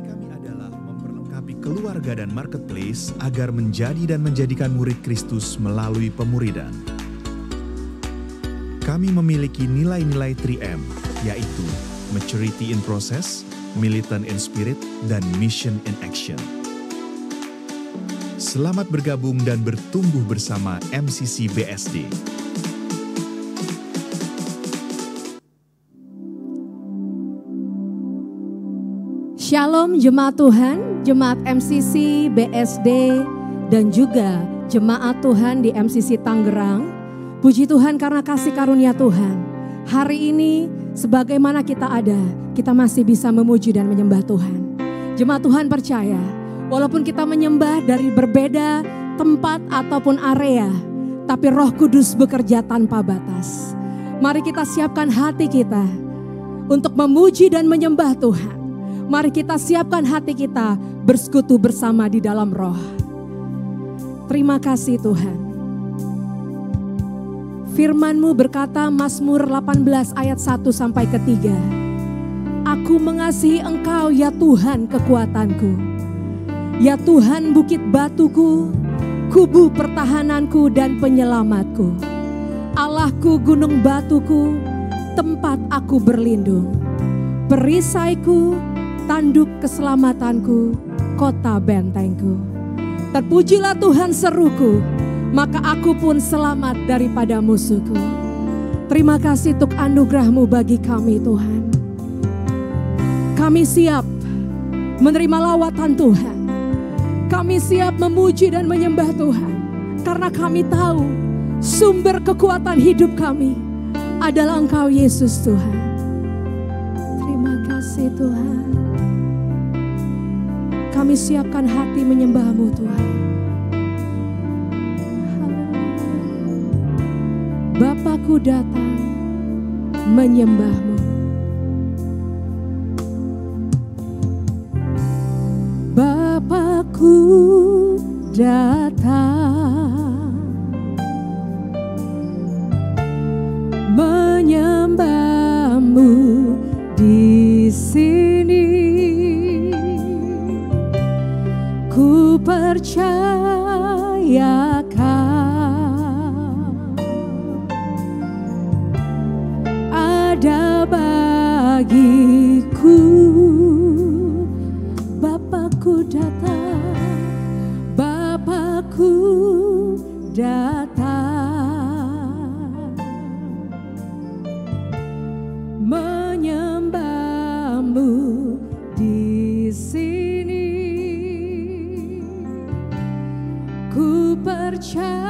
kami adalah memperlengkapi keluarga dan marketplace agar menjadi dan menjadikan murid Kristus melalui pemuridan. Kami memiliki nilai-nilai 3M, yaitu Maturity in Process, Militant in Spirit, dan Mission in Action. Selamat bergabung dan bertumbuh bersama MCC BSD. Shalom jemaat Tuhan, jemaat MCC, BSD, dan juga jemaat Tuhan di MCC Tangerang. Puji Tuhan karena kasih karunia Tuhan. Hari ini sebagaimana kita ada, kita masih bisa memuji dan menyembah Tuhan. Jemaat Tuhan percaya, walaupun kita menyembah dari berbeda tempat ataupun area, tapi Roh Kudus bekerja tanpa batas. Mari kita siapkan hati kita untuk memuji dan menyembah Tuhan. Mari kita siapkan hati kita bersekutu bersama di dalam Roh. Terima kasih Tuhan. Firman-Mu berkata Mazmur 18 ayat 1 sampai ke 3. Aku mengasihi Engkau ya Tuhan kekuatanku. Ya Tuhan bukit batuku, kubu pertahananku dan penyelamatku. Allahku gunung batuku, tempat aku berlindung. Perisaiku, tanduk keselamatanku, kota bentengku. Terpujilah Tuhan seruku, maka aku pun selamat daripada musuhku. Terima kasih untuk anugerah-Mu bagi kami Tuhan. Kami siap menerima lawatan Tuhan. Kami siap memuji dan menyembah Tuhan. Karena kami tahu sumber kekuatan hidup kami adalah Engkau Yesus Tuhan. Terima kasih Tuhan. Kami siapkan hati menyembah-Mu Tuhan. Bapakku datang menyembah-Mu. Bapakku datang menyembah-Mu di sini. Ku percaya Kau ada bagiku. Bapakku datang, Bapakku datang menyembah-Mu di sini. Ku percaya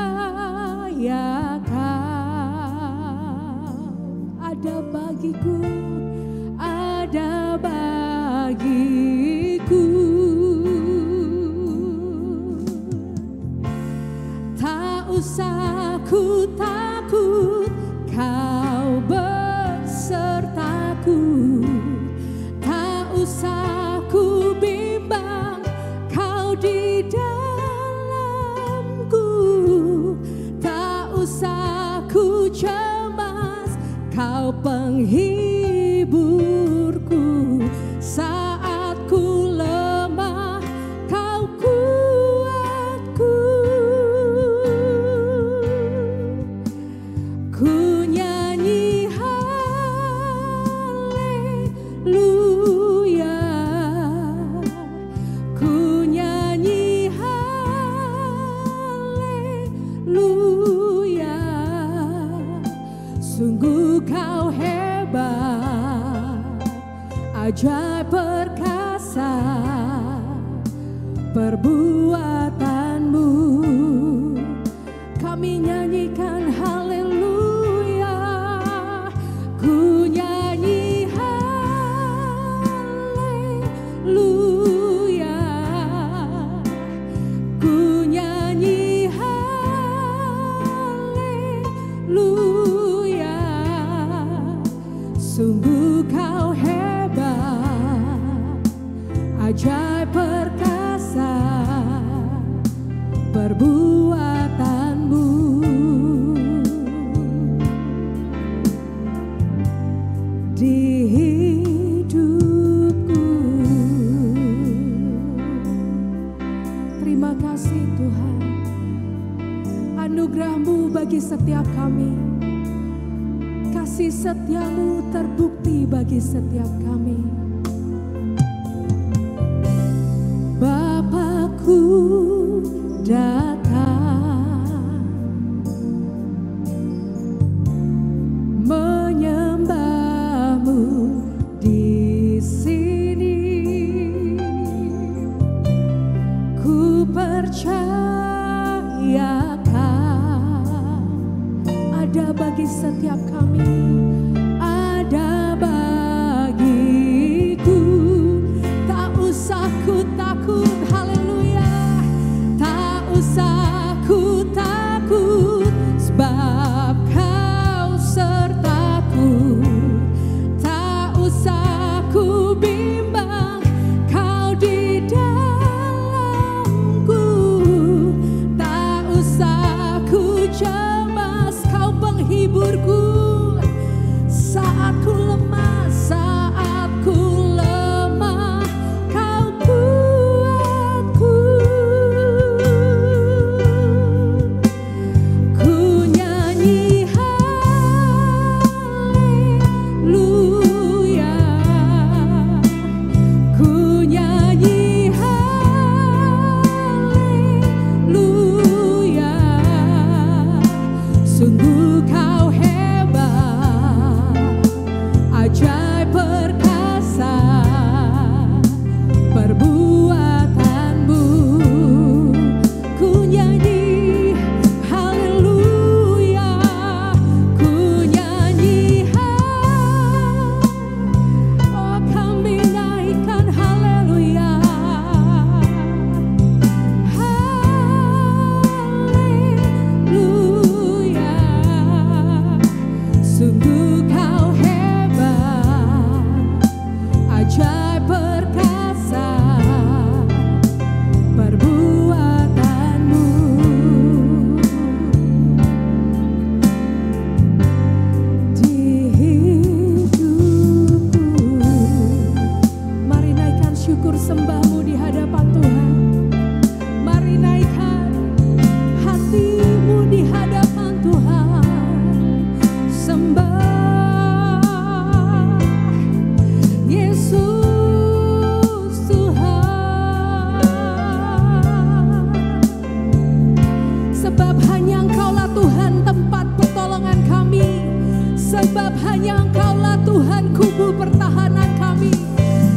Kau ada bagiku, ada bagiku. Tak usah ku takut, Kau besertaku. Tak usah ku bimbang, Kau di dalamku. Tak usah ku cemas, Kau penghiburku. Saat ku lemah, Kau kuatku. Ku nyanyi haleluya. Ku nyanyi haleluya. Sungguh Kau hebat, ajaib perkasa perbuatanmu. Kami nyanyikan haleluya. Ku nyanyi haleluya. Ku nyanyi haleluya. Sungguh Kau hebat, ajaib perkasa perbuatanmu. Di hidupku bagi setiap kami. Kasih setiamu terbukti bagi setiap kami. Bapakku datang menyembahmu di sini. Ku percayakan ada bagi setiap kami, ada bagiku. Tak usah ku takut, haleluya. Tak usah ku takut, sebab kau sertaku. Tak usah ku bimbang, kau di dalamku. Tak usah ku cemas, kau penghiburku. Saat ku lemah, saat ku lemah, kau kuatku. Ku nyanyi haleluya, ku nyanyi haleluya. Sungguh kau hebat, ajaib perkasa perbuatanmu. Ku nyanyi haleluya, ku nyanyi oh kami naikkan haleluya. Haleluya, sungguh kau hebat, ajaib perkasa perbuatanmu. Di hidupku, mari naikkan syukur sembahmu di hadapan Tuhan. Mari naikkan hatimu di hadapan Tuhan. Sembah Yesus Tuhan, sebab hanya Engkaulah Tuhan tempat pertolongan kami. Sebab hanya Engkaulah Tuhan kubu pertahanan kami.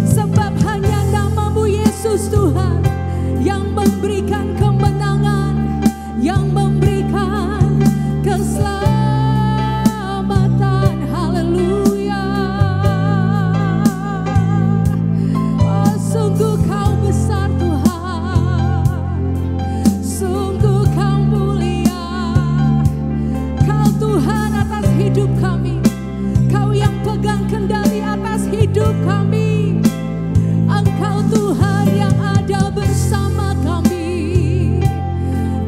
Sebab hanya nama-Mu Yesus Tuhan yang memberikan kemenangan, yang memberikan keselamatan. Haleluya. Oh, sungguh kau besar Tuhan, sungguh kau mulia. Kau Tuhan atas hidup kami, Kau yang pegang kendali atas hidup kami. Engkau Tuhan yang ada bersama kami,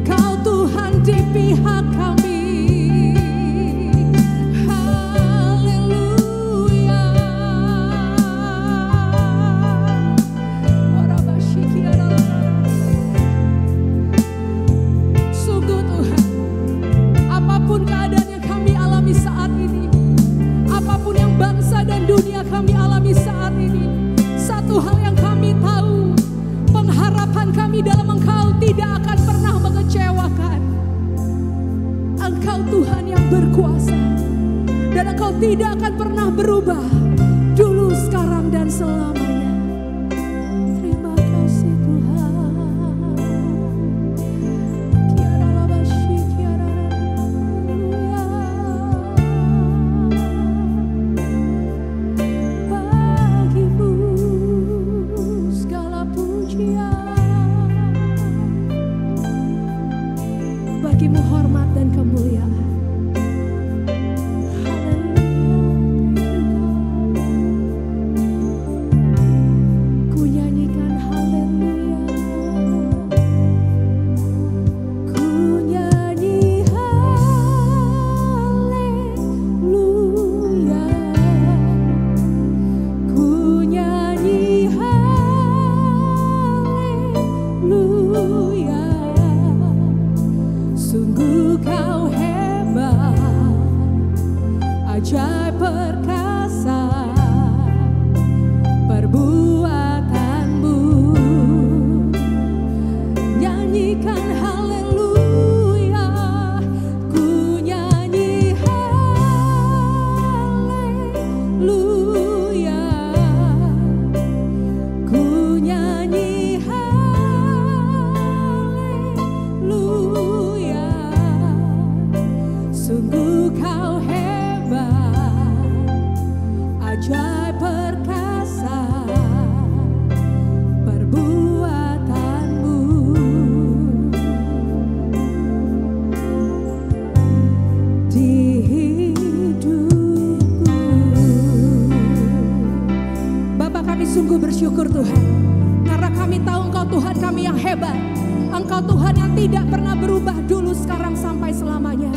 Kau Tuhan di pihak kami. Haleluya. Sungguh Tuhan, apapun keadaan yang kami alami saat ini, apapun yang bangsa dan dunia kami alami saat ini, satu hal yang kami tahu, pengharapan kami dalam Engkau tidak akan pernah mengecewakan. Engkau Tuhan yang berkuasa, dan Engkau tidak akan pernah berubah, dulu, sekarang, dan selamanya. Terima kasih Tuhan. Kiara labashi, kiara haleluya. Bagimu segala pujian, bagimu hormat dan kemuliaan. Ku nyanyikan haleluya, ku nyanyi haleluya, ku nyanyi haleluya. Sungguh kau hebat, tahu Engkau Tuhan kami yang hebat. Engkau Tuhan yang tidak pernah berubah dulu, sekarang, sampai selamanya.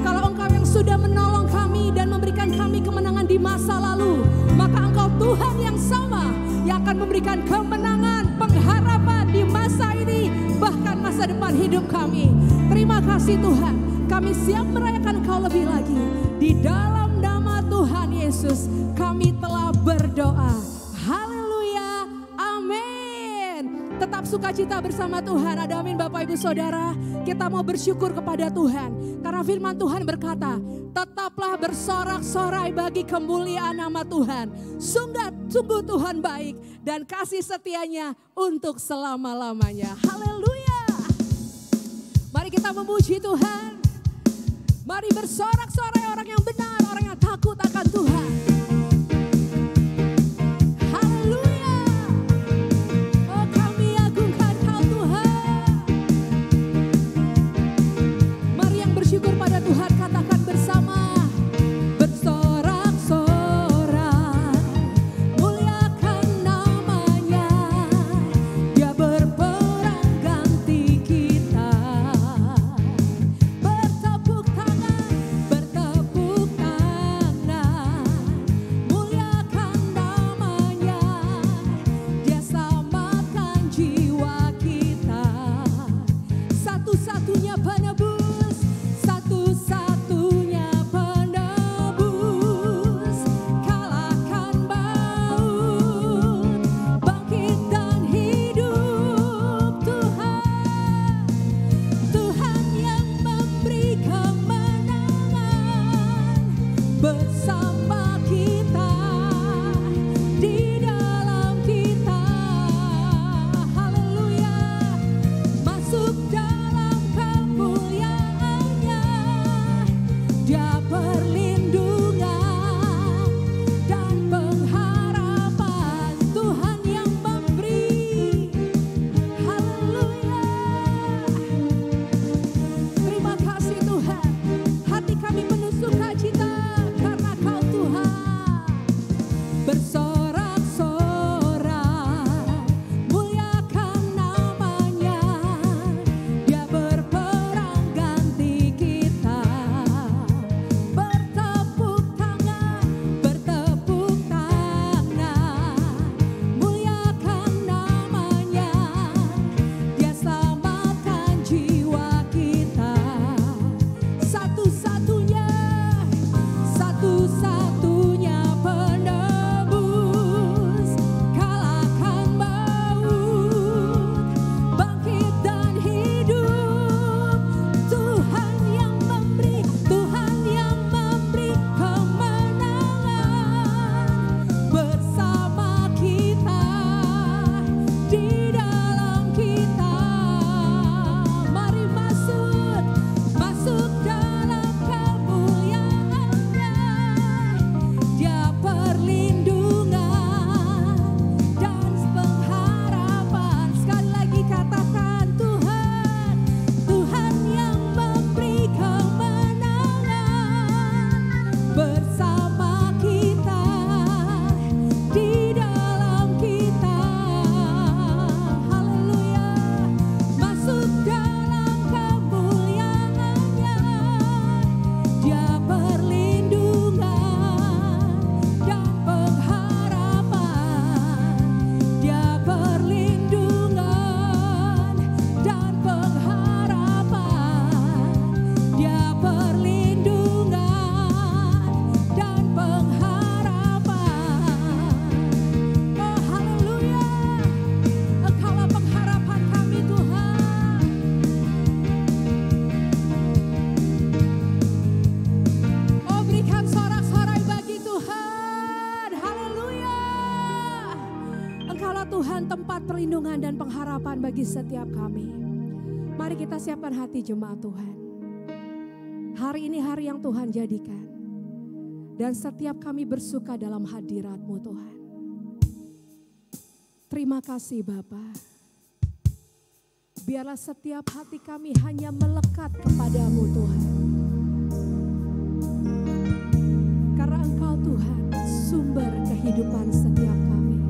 Kalau Engkau yang sudah menolong kami dan memberikan kami kemenangan di masa lalu, maka Engkau Tuhan yang sama yang akan memberikan kemenangan, pengharapan di masa ini, bahkan masa depan hidup kami. Terima kasih Tuhan, kami siap merayakan Engkau lebih lagi. Di dalam nama Tuhan Yesus kami telah berdoa. Haleluya, amin. Tetap sukacita bersama Tuhan. Ada amin Bapak Ibu Saudara. Kita mau bersyukur kepada Tuhan. Karena firman Tuhan berkata, tetaplah bersorak-sorai bagi kemuliaan nama Tuhan. Sungguh Tuhan baik dan kasih setianya untuk selama-lamanya. Haleluya. Mari kita memuji Tuhan. Mari bersorak-sorai orang yang benar, orang yang takut akan Tuhan. Haleluya. Oh, kami agungkan Kau Tuhan. Mari yang bersyukur pada Tuhan katakan bersama. Bersorak-sorai, muliakan namanya. Dia berperang ganti kita. Bertepuk tangan, muliakan namanya. Dia selamatkan jiwa kita. Satu-satunya penebus, satu-satunya penebus. Kalahkan maut, bangkit dan hidup. Tuhan yang memberi kemenangan bersama kita, di dalam kita. Haleluya. Masuk dalam kemuliaannya. Dia perlindungan dan pengharapan. Tuhan yang memberi. Haleluya. Terima kasih Tuhan. Hati kami penuh sukacita karena Kau Tuhan. Bersorak-sorai, muliakan namanya. Dia berperang ganti kita. Bertepuk tangan, muliakan namanya. Dia selamatkan jiwa kita. Satu-satunya penebus. Kalahkan maut, bangkit dan hidup. Tuhan yang memberi kemenangan bersama kita, di dalam kita. Mari masuk dalam kemuliaannya. Dia perlindungan dan pengharapan. Sekali lagi katakan Tuhan yang memberi kemenangan bersama kita, di dalam kita. Haleluya. Masuk dalam kemuliaannya. Dia perlindungan dan pengharapan. Dia perlindungan dan pengharapan. Dia perlindungan dan pengharapan. Oh haleluya. Engkaulah pengharapan kami Tuhan. Oh berikan sorak-sorai bagi Tuhan. Haleluya. Engkaulah Tuhan tempat perlindungan dan pengharapan bagi setiap kami. Mari kita siapkan hati jemaat Tuhan. Hari ini hari yang Tuhan jadikan. Dan setiap kami bersuka dalam hadirat-Mu Tuhan. Terima kasih Bapa. Biarlah setiap hati kami hanya melekat kepadamu Tuhan. Karena Engkau Tuhan sumber kehidupan setiap kami.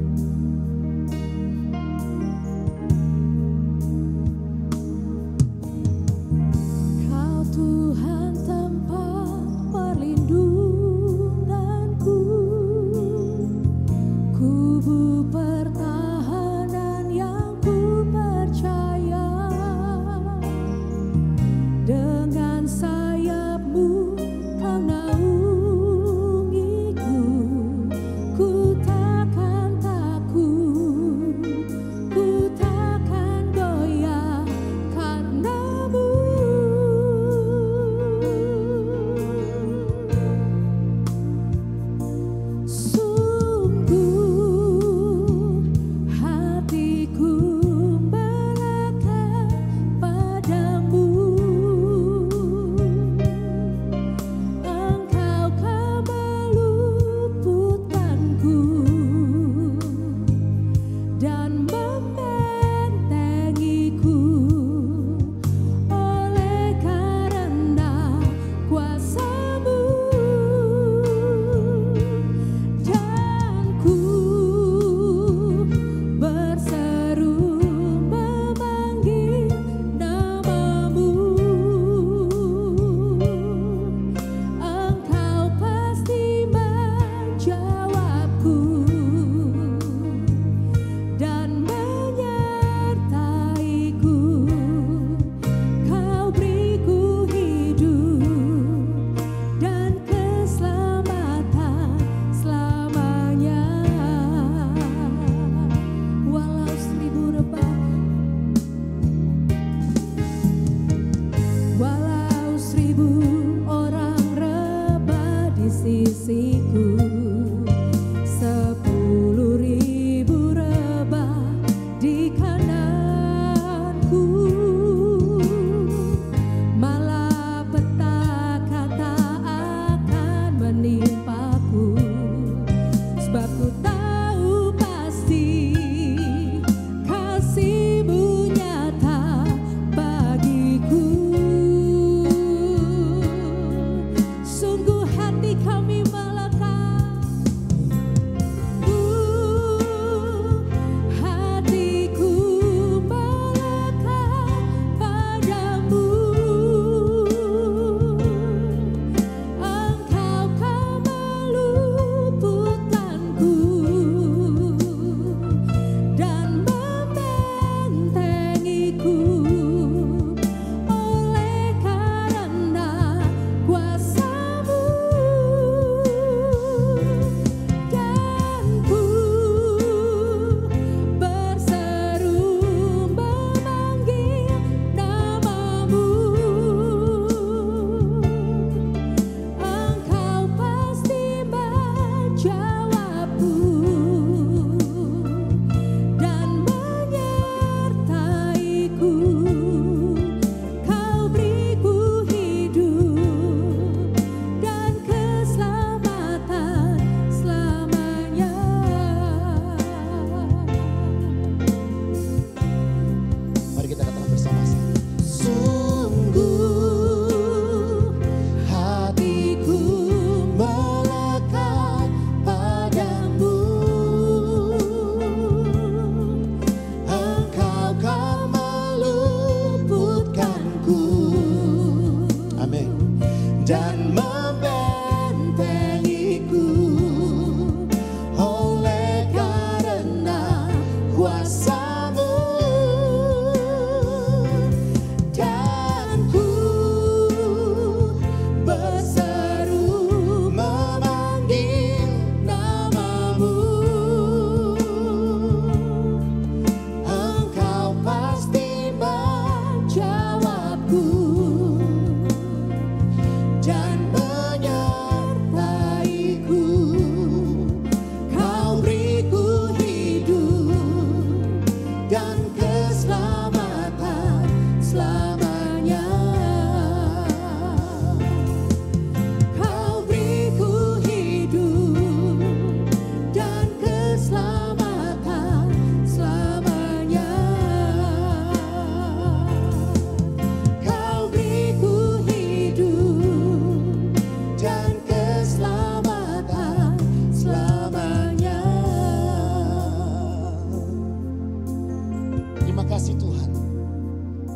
Terima kasih Tuhan.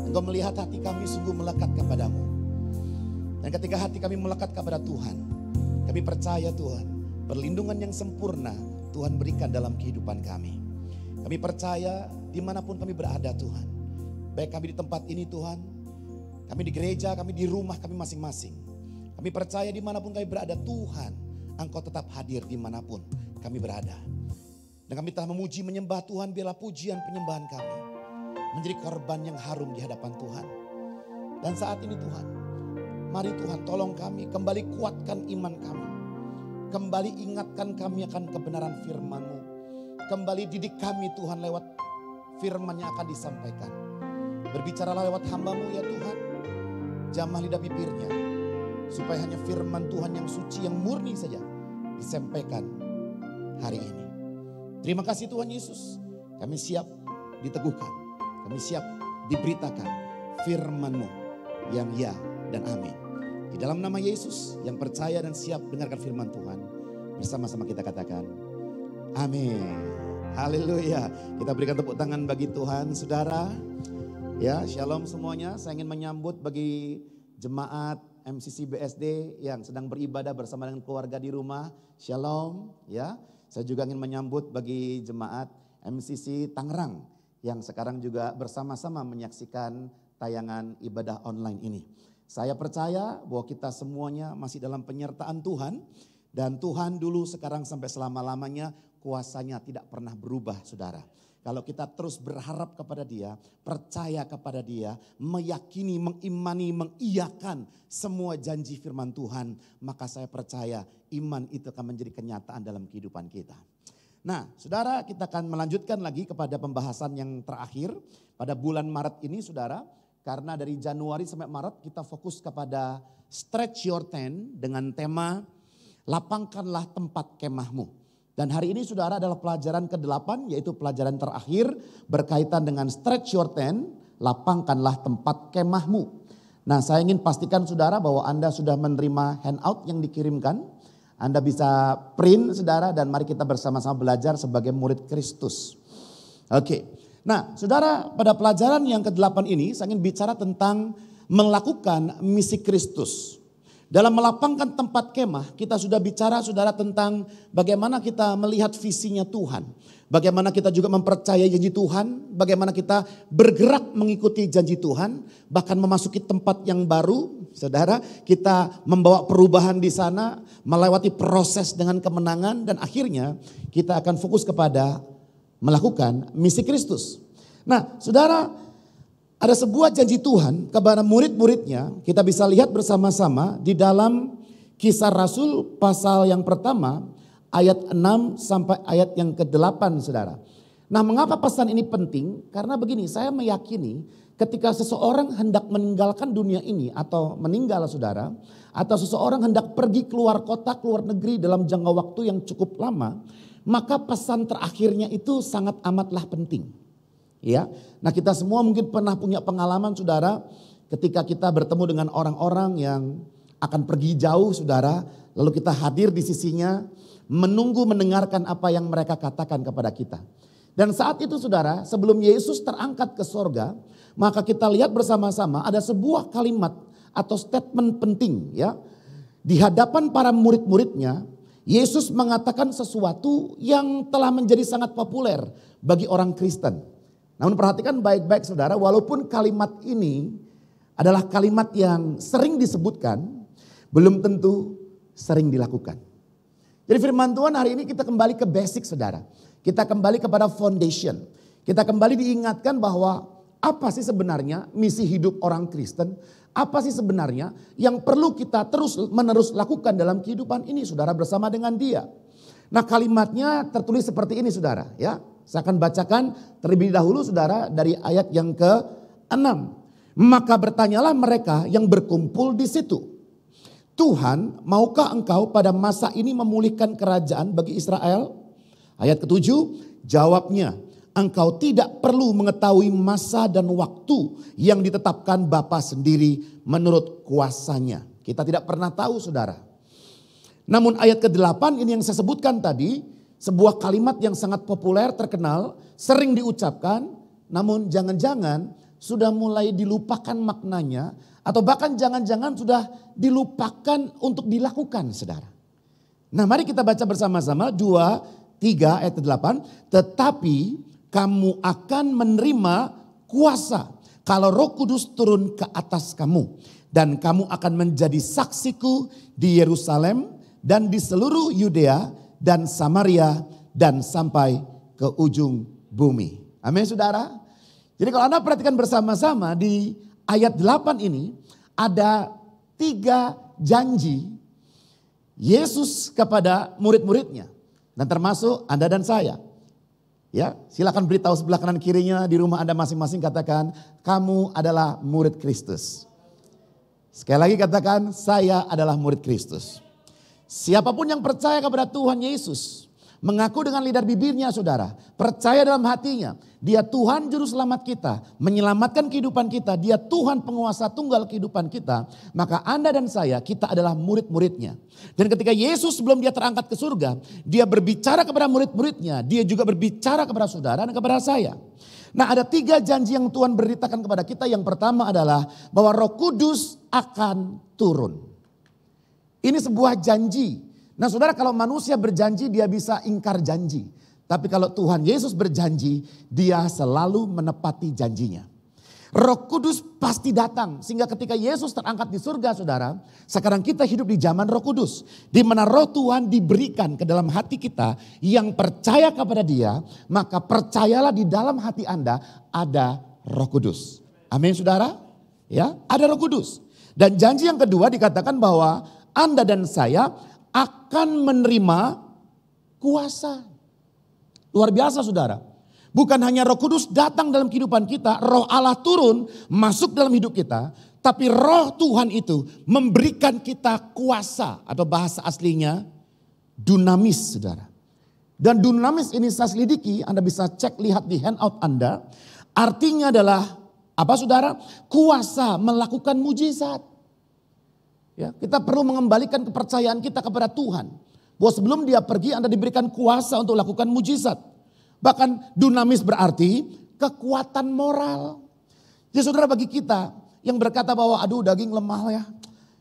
Engkau melihat hati kami sungguh melekat kepadamu. Dan ketika hati kami melekat kepada Tuhan, kami percaya Tuhan, perlindungan yang sempurna Tuhan berikan dalam kehidupan kami. Kami percaya dimanapun kami berada Tuhan. Baik kami di tempat ini Tuhan, kami di gereja, kami di rumah kami masing-masing. Kami percaya dimanapun kami berada Tuhan, Engkau tetap hadir dimanapun kami berada. Dan kami telah memuji menyembah Tuhan, biarlah pujian penyembahan kami menjadi korban yang harum di hadapan Tuhan. Dan saat ini Tuhan, mari Tuhan tolong kami, kembali kuatkan iman kami. Kembali ingatkan kami akan kebenaran firman-Mu. Kembali didik kami Tuhan lewat firman yang akan disampaikan. Berbicaralah lewat hamba-Mu ya Tuhan. Jamah lidah bibirnya, supaya hanya firman Tuhan yang suci, yang murni saja disampaikan hari ini. Terima kasih Tuhan Yesus, kami siap diteguhkan. Kami siap diberitakan firman-Mu yang ya dan amin. Di dalam nama Yesus yang percaya dan siap dengarkan firman Tuhan, bersama-sama kita katakan amin. Haleluya. Kita berikan tepuk tangan bagi Tuhan. Saudara, ya shalom semuanya. Saya ingin menyambut bagi jemaat MCC BSD yang sedang beribadah bersama dengan keluarga di rumah. Shalom ya. Saya juga ingin menyambut bagi jemaat MCC Tangerang yang sekarang juga bersama-sama menyaksikan tayangan ibadah online ini. Saya percaya bahwa kita semuanya masih dalam penyertaan Tuhan. Dan Tuhan dulu, sekarang sampai selama-lamanya kuasanya tidak pernah berubah saudara. Kalau kita terus berharap kepada Dia, percaya kepada Dia, meyakini, mengimani, mengiyakan semua janji firman Tuhan. Maka saya percaya iman itu akan menjadi kenyataan dalam kehidupan kita. Nah saudara, kita akan melanjutkan lagi kepada pembahasan yang terakhir pada bulan Maret ini saudara. Karena dari Januari sampai Maret kita fokus kepada stretch your tent dengan tema lapangkanlah tempat kemahmu. Dan hari ini saudara adalah pelajaran ke-8 yaitu pelajaran terakhir berkaitan dengan stretch your tent, lapangkanlah tempat kemahmu. Nah saya ingin pastikan saudara bahwa Anda sudah menerima handout yang dikirimkan. Anda bisa print saudara dan mari kita bersama-sama belajar sebagai murid Kristus. Oke. Nah saudara, pada pelajaran yang ke-8 ini saya ingin bicara tentang melakukan misi Kristus. Dalam melapangkan tempat kemah kita sudah bicara saudara tentang bagaimana kita melihat visinya Tuhan. Bagaimana kita juga mempercayai janji Tuhan. Bagaimana kita bergerak mengikuti janji Tuhan. Bahkan memasuki tempat yang baru. Saudara, kita membawa perubahan di sana. Melewati proses dengan kemenangan. Dan akhirnya kita akan fokus kepada melakukan misi Kristus. Nah saudara, ada sebuah janji Tuhan kepada murid-muridnya. Kita bisa lihat bersama-sama di dalam Kisah Rasul pasal yang pertama ayat 6 sampai ayat yang ke-8 saudara. Nah mengapa pesan ini penting? Karena begini, saya meyakini ketika seseorang hendak meninggalkan dunia ini atau meninggal saudara. Atau seseorang hendak pergi keluar kota, keluar negeri dalam jangka waktu yang cukup lama. Maka pesan terakhirnya itu sangat amatlah penting. Ya, nah kita semua mungkin pernah punya pengalaman saudara. Ketika kita bertemu dengan orang-orang yang akan pergi jauh saudara. Lalu kita hadir di sisinya. Menunggu mendengarkan apa yang mereka katakan kepada kita. Dan saat itu saudara, sebelum Yesus terangkat ke sorga, maka kita lihat bersama-sama ada sebuah kalimat atau statement penting ya. Di hadapan para murid-muridnya, Yesus mengatakan sesuatu yang telah menjadi sangat populer bagi orang Kristen. Namun perhatikan baik-baik saudara, walaupun kalimat ini adalah kalimat yang sering disebutkan, belum tentu sering dilakukan. Jadi firman Tuhan hari ini kita kembali ke basic saudara. Kita kembali kepada foundation. Kita kembali diingatkan bahwa apa sih sebenarnya misi hidup orang Kristen? Apa sih sebenarnya yang perlu kita terus menerus lakukan dalam kehidupan ini saudara bersama dengan Dia. Nah kalimatnya tertulis seperti ini saudara ya. Saya akan bacakan terlebih dahulu saudara dari ayat yang ke-6. Maka bertanyalah mereka yang berkumpul di situ. Tuhan, maukah engkau pada masa ini memulihkan kerajaan bagi Israel? Ayat ke-7, jawabnya, engkau tidak perlu mengetahui masa dan waktu yang ditetapkan Bapa sendiri menurut kuasanya. Kita tidak pernah tahu saudara. Namun ayat ke-8 ini yang saya sebutkan tadi, sebuah kalimat yang sangat populer, terkenal, sering diucapkan, namun jangan-jangan sudah mulai dilupakan maknanya, atau bahkan jangan-jangan sudah dilupakan untuk dilakukan, saudara. Nah, mari kita baca bersama-sama 2, 3 ayat 8. Tetapi kamu akan menerima kuasa kalau Roh Kudus turun ke atas kamu. Dan kamu akan menjadi saksiku di Yerusalem dan di seluruh Yudea dan Samaria dan sampai ke ujung bumi. Amin, saudara. Jadi kalau Anda perhatikan bersama-sama di ayat 8 ini ada 3 janji Yesus kepada murid-muridnya, dan termasuk Anda dan saya. Ya, silakan beritahu sebelah kanan kirinya di rumah Anda masing-masing, katakan, kamu adalah murid Kristus. Sekali lagi katakan, saya adalah murid Kristus. Siapapun yang percaya kepada Tuhan Yesus, mengaku dengan lidah bibirnya, saudara, percaya dalam hatinya, dia Tuhan Juru Selamat kita, menyelamatkan kehidupan kita, dia Tuhan penguasa tunggal kehidupan kita, maka Anda dan saya, kita adalah murid-muridnya. Dan ketika Yesus sebelum dia terangkat ke surga, dia berbicara kepada murid-muridnya, dia juga berbicara kepada saudara dan kepada saya. Nah, ada 3 janji yang Tuhan beritakan kepada kita. Yang pertama adalah bahwa Roh Kudus akan turun. Ini sebuah janji. Nah, saudara, kalau manusia berjanji dia bisa ingkar janji. Tapi kalau Tuhan Yesus berjanji, dia selalu menepati janjinya. Roh Kudus pasti datang. Sehingga ketika Yesus terangkat di surga, saudara, sekarang kita hidup di zaman Roh Kudus. Di mana Roh Tuhan diberikan ke dalam hati kita yang percaya kepada dia, maka percayalah di dalam hati Anda ada Roh Kudus. Amin, saudara? Ya, ada Roh Kudus. Dan janji yang kedua dikatakan bahwa Anda dan saya akan menerima kuasa. Luar biasa, saudara. Bukan hanya Roh Kudus datang dalam kehidupan kita, Roh Allah turun masuk dalam hidup kita, tapi Roh Tuhan itu memberikan kita kuasa, atau bahasa aslinya dunamis, saudara. Dan dunamis ini saya selidiki, Anda bisa cek, lihat di handout Anda. Artinya adalah apa, saudara? Kuasa melakukan mujizat. Ya, kita perlu mengembalikan kepercayaan kita kepada Tuhan. Bahwa sebelum dia pergi, Anda diberikan kuasa untuk lakukan mujizat. Bahkan dunamis berarti kekuatan moral. Jadi saudara, bagi kita yang berkata bahwa aduh daging lemah ya.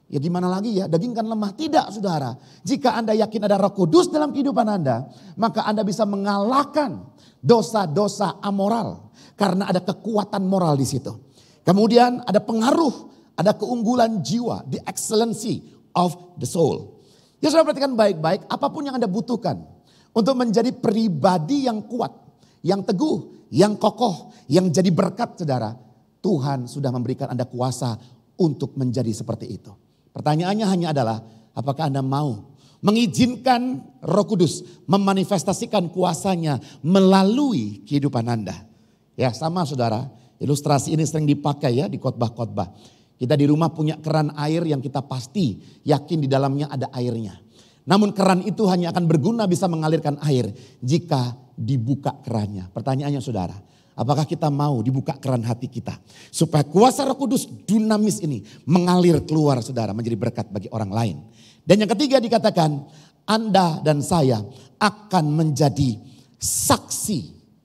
Ya gimana lagi ya, daging kan lemah. Tidak, saudara. Jika Anda yakin ada Roh Kudus dalam kehidupan Anda, maka Anda bisa mengalahkan dosa-dosa amoral. Karena ada kekuatan moral di situ. Kemudian ada pengaruh, ada keunggulan jiwa, the excellency of the soul. Ya, saudara, perhatikan baik-baik, apapun yang Anda butuhkan untuk menjadi pribadi yang kuat, yang teguh, yang kokoh, yang jadi berkat, saudara. Tuhan sudah memberikan Anda kuasa untuk menjadi seperti itu. Pertanyaannya hanya adalah, apakah Anda mau mengizinkan Roh Kudus memanifestasikan kuasanya melalui kehidupan Anda? Ya, sama, saudara. Ilustrasi ini sering dipakai ya di khotbah-khotbah. Kita di rumah punya keran air yang kita pasti yakin di dalamnya ada airnya. Namun keran itu hanya akan berguna bisa mengalirkan air jika dibuka kerannya. Pertanyaannya, saudara, apakah kita mau dibuka keran hati kita supaya kuasa Roh Kudus dunamis ini mengalir keluar, saudara, menjadi berkat bagi orang lain. Dan yang ketiga dikatakan, Anda dan saya akan menjadi saksi.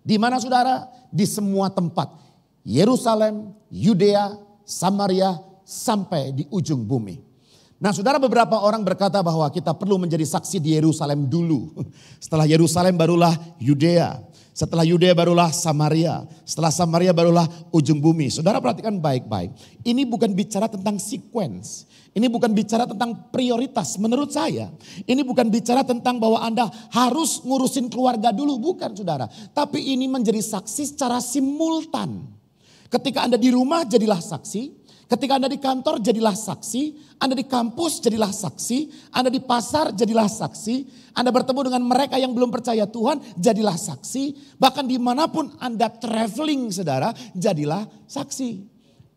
Di mana, saudara? Di semua tempat. Yerusalem, Yudea, Samaria, sampai di ujung bumi. Nah, saudara, beberapa orang berkata bahwa kita perlu menjadi saksi di Yerusalem dulu. Setelah Yerusalem barulah Yudea. Setelah Yudea barulah Samaria. Setelah Samaria barulah ujung bumi. Saudara, perhatikan baik-baik. Ini bukan bicara tentang sequence. Ini bukan bicara tentang prioritas menurut saya. Ini bukan bicara tentang bahwa Anda harus ngurusin keluarga dulu. Bukan, saudara. Tapi ini menjadi saksi secara simultan. Ketika Anda di rumah jadilah saksi. Ketika Anda di kantor jadilah saksi, Anda di kampus jadilah saksi, Anda di pasar jadilah saksi, Anda bertemu dengan mereka yang belum percaya Tuhan jadilah saksi, bahkan dimanapun Anda traveling, saudara, jadilah saksi.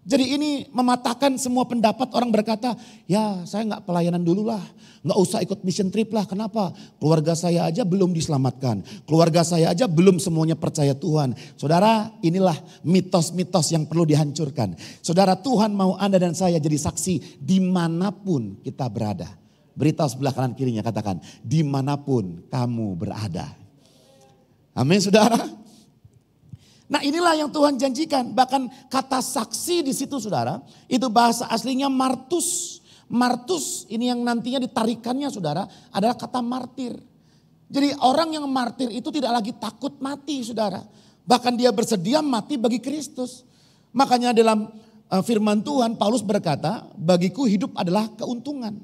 Jadi ini mematahkan semua pendapat orang berkata, ya saya gak pelayanan dulu lah, gak usah ikut mission trip lah. Kenapa? Keluarga saya aja belum diselamatkan, keluarga saya aja belum semuanya percaya Tuhan. Saudara, inilah mitos-mitos yang perlu dihancurkan. Saudara, Tuhan mau Anda dan saya jadi saksi dimanapun kita berada. Beritahu sebelah kanan kirinya, katakan, dimanapun kamu berada. Amin, saudara. Nah inilah yang Tuhan janjikan. Bahkan kata saksi di situ saudara, itu bahasa aslinya martus. Martus ini yang nantinya ditarikannya saudara adalah kata martir. Jadi orang yang martir itu tidak lagi takut mati saudara. Bahkan dia bersedia mati bagi Kristus. Makanya dalam firman Tuhan Paulus berkata, bagiku hidup adalah keuntungan.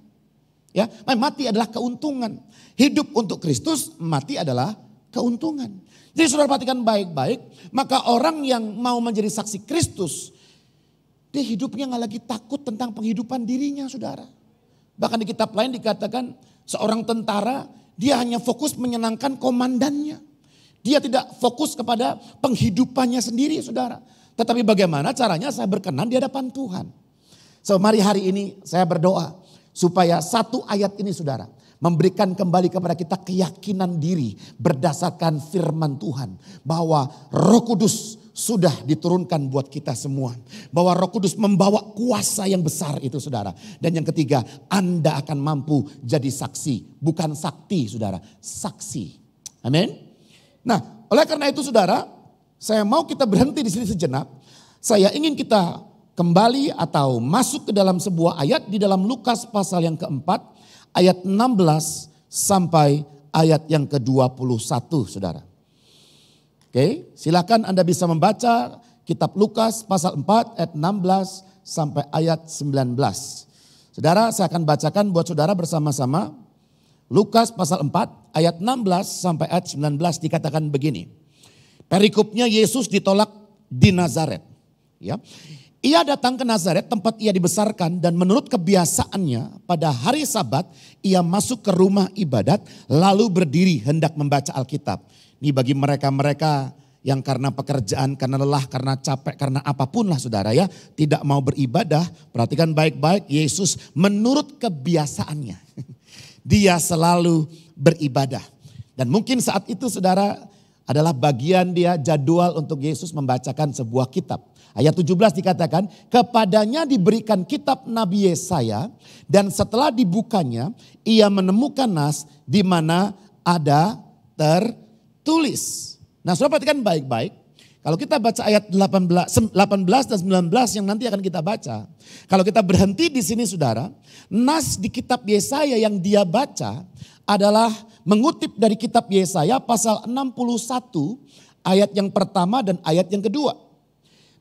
Ya, mati adalah keuntungan. Hidup untuk Kristus, mati adalah keuntungan. Jadi saudara perhatikan baik-baik, maka orang yang mau menjadi saksi Kristus, dia hidupnya gak lagi takut tentang penghidupan dirinya saudara. Bahkan di kitab lain dikatakan seorang tentara, dia hanya fokus menyenangkan komandannya. Dia tidak fokus kepada penghidupannya sendiri saudara. Tetapi bagaimana caranya saya berkenan di hadapan Tuhan. So mari hari ini saya berdoa supaya satu ayat ini saudara memberikan kembali kepada kita keyakinan diri berdasarkan firman Tuhan. Bahwa Roh Kudus sudah diturunkan buat kita semua. Bahwa Roh Kudus membawa kuasa yang besar itu saudara. Dan yang ketiga, Anda akan mampu jadi saksi. Bukan sakti saudara, saksi. Amin. Nah oleh karena itu saudara, saya mau kita berhenti di sini sejenak. Saya ingin kita kembali atau masuk ke dalam sebuah ayat di dalam Lukas pasal yang keempat. Ayat 16 sampai ayat yang ke-21 saudara. Oke, silakan Anda bisa membaca kitab Lukas pasal 4 ayat 16 sampai ayat 19. Saudara, saya akan bacakan buat saudara bersama-sama. Lukas pasal 4 ayat 16 sampai ayat 19 dikatakan begini. Perikopnya Yesus ditolak di Nazaret. Ya. Ia datang ke Nazaret tempat ia dibesarkan dan menurut kebiasaannya pada hari Sabat ia masuk ke rumah ibadat lalu berdiri hendak membaca Alkitab. Ini bagi mereka-mereka yang karena pekerjaan, karena lelah, karena capek, karena apapun lah saudara ya. Tidak mau beribadah, perhatikan baik-baik Yesus menurut kebiasaannya. Dia selalu beribadah. Dan mungkin saat itu saudara adalah bagian dia jadwal untuk Yesus membacakan sebuah kitab. Ayat 17 dikatakan, kepadanya diberikan kitab Nabi Yesaya dan setelah dibukanya ia menemukan nas di mana ada tertulis. Nah saudara perhatikan baik-baik, kalau kita baca ayat 18 dan 19 yang nanti akan kita baca. Kalau kita berhenti di sini saudara, nas di kitab Yesaya yang dia baca adalah mengutip dari kitab Yesaya pasal 61 ayat yang pertama dan ayat yang kedua.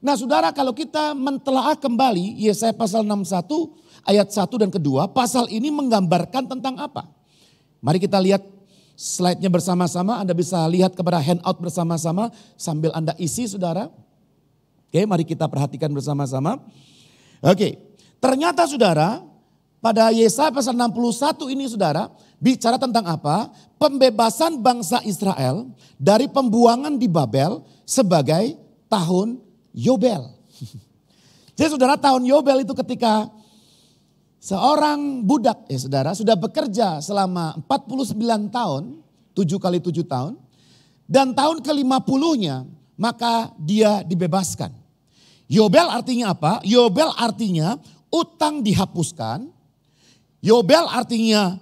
Nah saudara kalau kita mentelaah kembali Yesaya pasal 61 ayat 1 dan kedua, pasal ini menggambarkan tentang apa? Mari kita lihat slide-nya bersama-sama, Anda bisa lihat kepada handout bersama-sama sambil Anda isi saudara. Oke, mari kita perhatikan bersama-sama. Oke, ternyata saudara pada Yesaya pasal 61 ini saudara bicara tentang apa? Pembebasan bangsa Israel dari pembuangan di Babel sebagai tahun Yobel. Jadi saudara tahun Yobel itu ketika seorang budak ya saudara sudah bekerja selama 49 tahun, 7 kali 7 tahun. Dan tahun ke-50-nya maka dia dibebaskan. Yobel artinya apa? Yobel artinya utang dihapuskan. Yobel artinya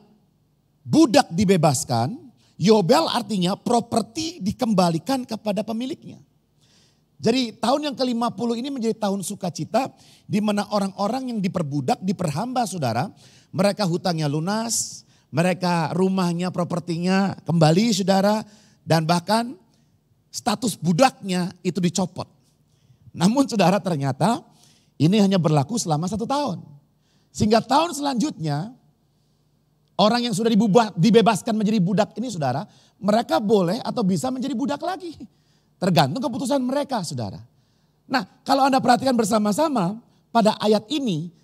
budak dibebaskan. Yobel artinya properti dikembalikan kepada pemiliknya. Jadi tahun yang ke-50 ini menjadi tahun sukacita di mana orang-orang yang diperbudak, diperhamba saudara. Mereka hutangnya lunas, mereka rumahnya, propertinya kembali saudara. Dan bahkan status budaknya itu dicopot. Namun saudara ternyata ini hanya berlaku selama 1 tahun. Sehingga tahun selanjutnya orang yang sudah dibebaskan menjadi budak ini saudara. Mereka boleh atau bisa menjadi budak lagi. Tergantung keputusan mereka saudara. Nah kalau Anda perhatikan bersama-sama pada ayat ini.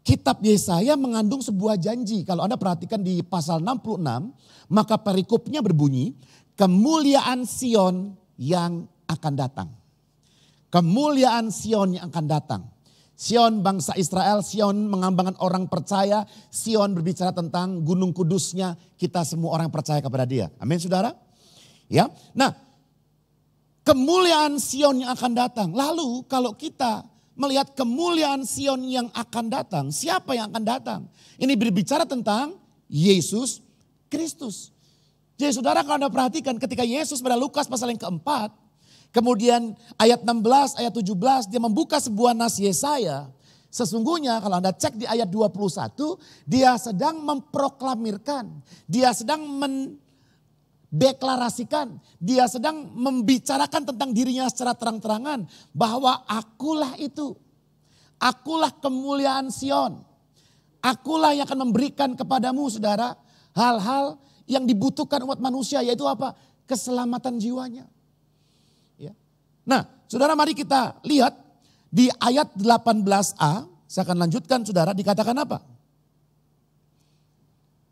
Kitab Yesaya mengandung sebuah janji. Kalau Anda perhatikan di pasal 66. Maka perikopnya berbunyi. Kemuliaan Sion yang akan datang. Kemuliaan Sion yang akan datang. Sion bangsa Israel, Sion mengambangkan orang percaya. Sion berbicara tentang gunung kudusnya. Kita semua orang percaya kepada dia. Amin saudara. Ya, nah. Kemuliaan Sion yang akan datang. Lalu kalau kita melihat kemuliaan Sion yang akan datang. Siapa yang akan datang? Ini berbicara tentang Yesus Kristus. Jadi saudara kalau Anda perhatikan ketika Yesus pada Lukas pasal yang keempat. Kemudian ayat 16, ayat 17 dia membuka sebuah nas Yesaya. Sesungguhnya kalau Anda cek di ayat 21, dia sedang memproklamirkan, dia sedang mendeklarasikan, dia sedang membicarakan tentang dirinya secara terang-terangan bahwa akulah itu. Akulah kemuliaan Sion. Akulah yang akan memberikan kepadamu saudara hal-hal yang dibutuhkan umat manusia, yaitu apa? Keselamatan jiwanya. Ya. Nah, saudara mari kita lihat di ayat 18a, saya akan lanjutkan saudara, dikatakan apa?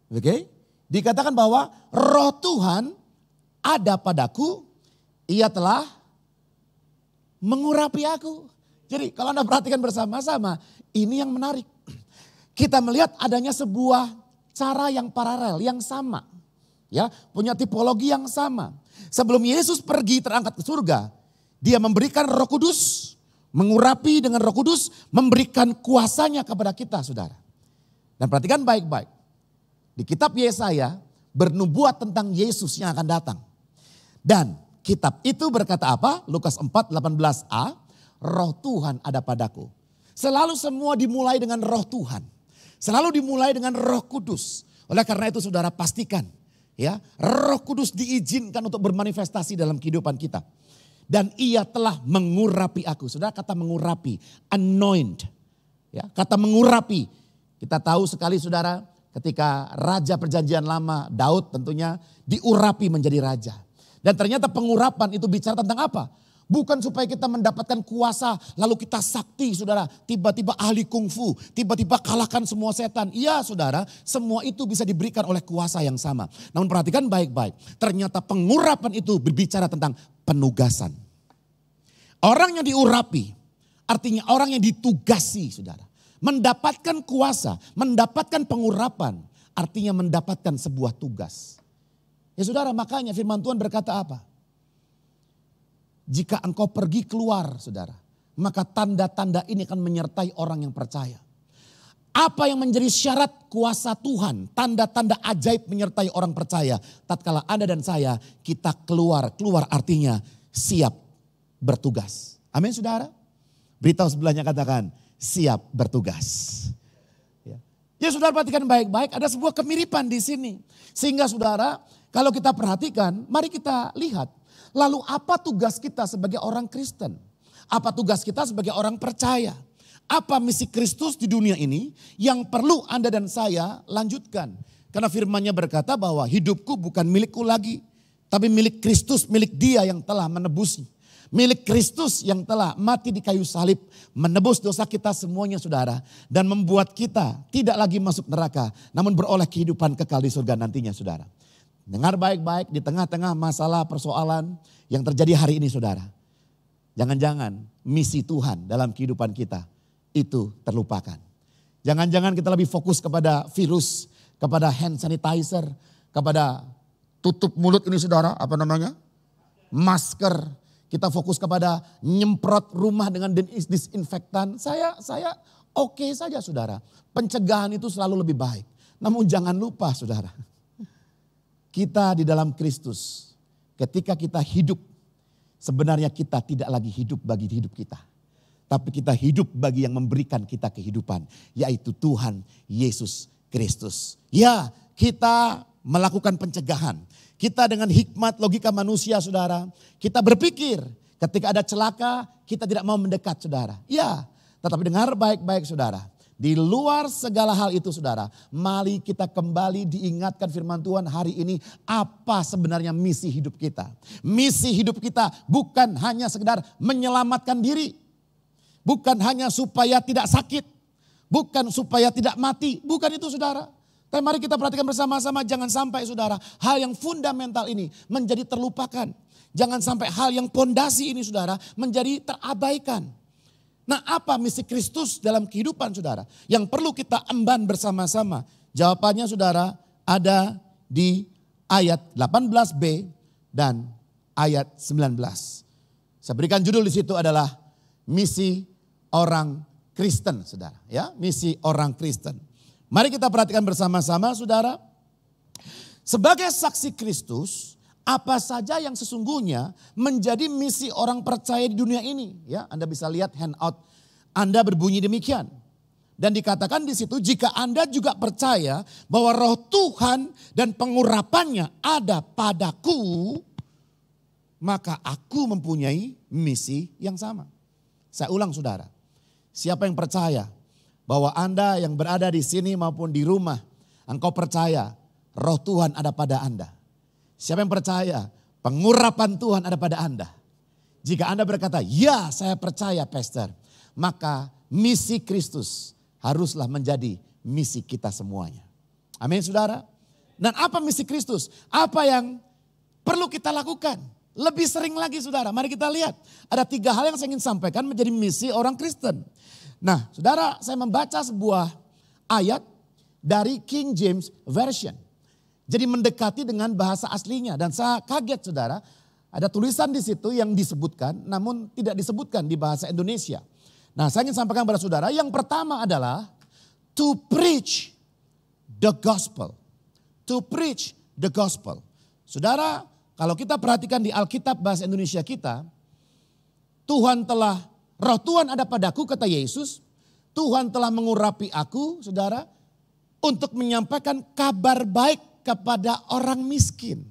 Oke, dikatakan bahwa roh Tuhan ada padaku, ia telah mengurapi aku. Jadi kalau Anda perhatikan bersama-sama, ini yang menarik. Kita melihat adanya sebuah cara yang paralel, yang sama. Ya, punya tipologi yang sama. Sebelum Yesus pergi terangkat ke surga, dia memberikan Roh Kudus, mengurapi dengan Roh Kudus, memberikan kuasanya kepada kita, saudara. Dan perhatikan baik-baik. Di kitab Yesaya bernubuat tentang Yesus yang akan datang. Dan kitab itu berkata apa? Lukas 4, 18a, Roh Tuhan ada padaku. Selalu semua dimulai dengan Roh Tuhan. Selalu dimulai dengan Roh Kudus. Oleh karena itu saudara pastikan, ya, Roh Kudus diizinkan untuk bermanifestasi dalam kehidupan kita. Dan ia telah mengurapi aku. Saudara, kata mengurapi, anoint. Ya, kata mengurapi. Kita tahu sekali saudara, ketika Raja Perjanjian Lama, Daud tentunya diurapi menjadi raja. Dan ternyata pengurapan itu bicara tentang apa? Bukan supaya kita mendapatkan kuasa lalu kita sakti saudara. Tiba-tiba ahli kungfu, tiba-tiba kalahkan semua setan. Iya saudara, semua itu bisa diberikan oleh kuasa yang sama. Namun perhatikan baik-baik. Ternyata pengurapan itu berbicara tentang penugasan. Orang yang diurapi artinya orang yang ditugasi saudara. Mendapatkan kuasa, mendapatkan pengurapan artinya mendapatkan sebuah tugas. Ya saudara, makanya firman Tuhan berkata apa? Jika engkau pergi keluar saudara, maka tanda-tanda ini akan menyertai orang yang percaya. Apa yang menjadi syarat kuasa Tuhan, tanda-tanda ajaib menyertai orang percaya. Tatkala Anda dan saya kita keluar, keluar artinya siap bertugas. Amin saudara. Beritahu sebelahnya katakan siap bertugas. Ya saudara perhatikan baik-baik, ada sebuah kemiripan di sini. Sehingga saudara kalau kita perhatikan, mari kita lihat. Lalu apa tugas kita sebagai orang Kristen? Apa tugas kita sebagai orang percaya? Apa misi Kristus di dunia ini yang perlu Anda dan saya lanjutkan? Karena firman-Nya berkata bahwa hidupku bukan milikku lagi. Tapi milik Kristus, milik Dia yang telah menebus. Milik Kristus yang telah mati di kayu salib. Menebus dosa kita semuanya saudara. Dan membuat kita tidak lagi masuk neraka. Namun beroleh kehidupan kekal di surga nantinya saudara. Dengar baik-baik di tengah-tengah masalah persoalan yang terjadi hari ini saudara. Jangan-jangan misi Tuhan dalam kehidupan kita itu terlupakan. Jangan-jangan kita lebih fokus kepada virus, kepada hand sanitizer, kepada tutup mulut ini saudara, apa namanya? Masker. Kita fokus kepada nyemprot rumah dengan disinfektan. Saya oke saja saudara. Pencegahan itu selalu lebih baik. Namun jangan lupa saudara. Kita di dalam Kristus, ketika kita hidup, sebenarnya kita tidak lagi hidup bagi hidup kita. Tapi kita hidup bagi yang memberikan kita kehidupan, yaitu Tuhan Yesus Kristus. Ya, kita melakukan pencegahan. Kita dengan hikmat logika manusia saudara, kita berpikir ketika ada celaka, kita tidak mau mendekat saudara. Ya, tetapi dengar baik-baik saudara. Di luar segala hal itu saudara, mari kita kembali diingatkan firman Tuhan hari ini apa sebenarnya misi hidup kita. Misi hidup kita bukan hanya sekedar menyelamatkan diri. Bukan hanya supaya tidak sakit. Bukan supaya tidak mati. Bukan itu saudara. Tapi mari kita perhatikan bersama-sama jangan sampai saudara hal yang fundamental ini menjadi terlupakan. Jangan sampai hal yang pondasi ini saudara menjadi terabaikan. Nah apa misi Kristus dalam kehidupan saudara? Yang perlu kita emban bersama-sama. Jawabannya saudara ada di ayat 18b dan ayat 19. Saya berikan judul di situ adalah misi orang Kristen saudara. Ya, misi orang Kristen. Mari kita perhatikan bersama-sama saudara. Sebagai saksi Kristus, apa saja yang sesungguhnya menjadi misi orang percaya di dunia ini. Ya, Anda bisa lihat handout Anda berbunyi demikian. Dan dikatakan di situ, jika Anda juga percaya bahwa roh Tuhan dan pengurapannya ada padaku, maka aku mempunyai misi yang sama. Saya ulang saudara, siapa yang percaya bahwa Anda yang berada di sini maupun di rumah, engkau percaya roh Tuhan ada pada Anda. Siapa yang percaya pengurapan Tuhan ada pada Anda. Jika Anda berkata, ya saya percaya pastor, maka misi Kristus haruslah menjadi misi kita semuanya. Amin saudara. Dan apa misi Kristus? Apa yang perlu kita lakukan? Lebih sering lagi saudara, mari kita lihat. Ada 3 hal yang saya ingin sampaikan menjadi misi orang Kristen. Nah saudara, saya membaca sebuah ayat dari King James Version. Jadi mendekati dengan bahasa aslinya. Dan saya kaget saudara, ada tulisan di situ yang disebutkan namun tidak disebutkan di bahasa Indonesia. Nah saya ingin sampaikan kepada saudara, yang pertama adalah to preach the gospel. To preach the gospel. Saudara, kalau kita perhatikan di Alkitab bahasa Indonesia kita, roh Tuhan ada padaku kata Yesus, Tuhan telah mengurapi aku saudara untuk menyampaikan kabar baik kepada orang miskin.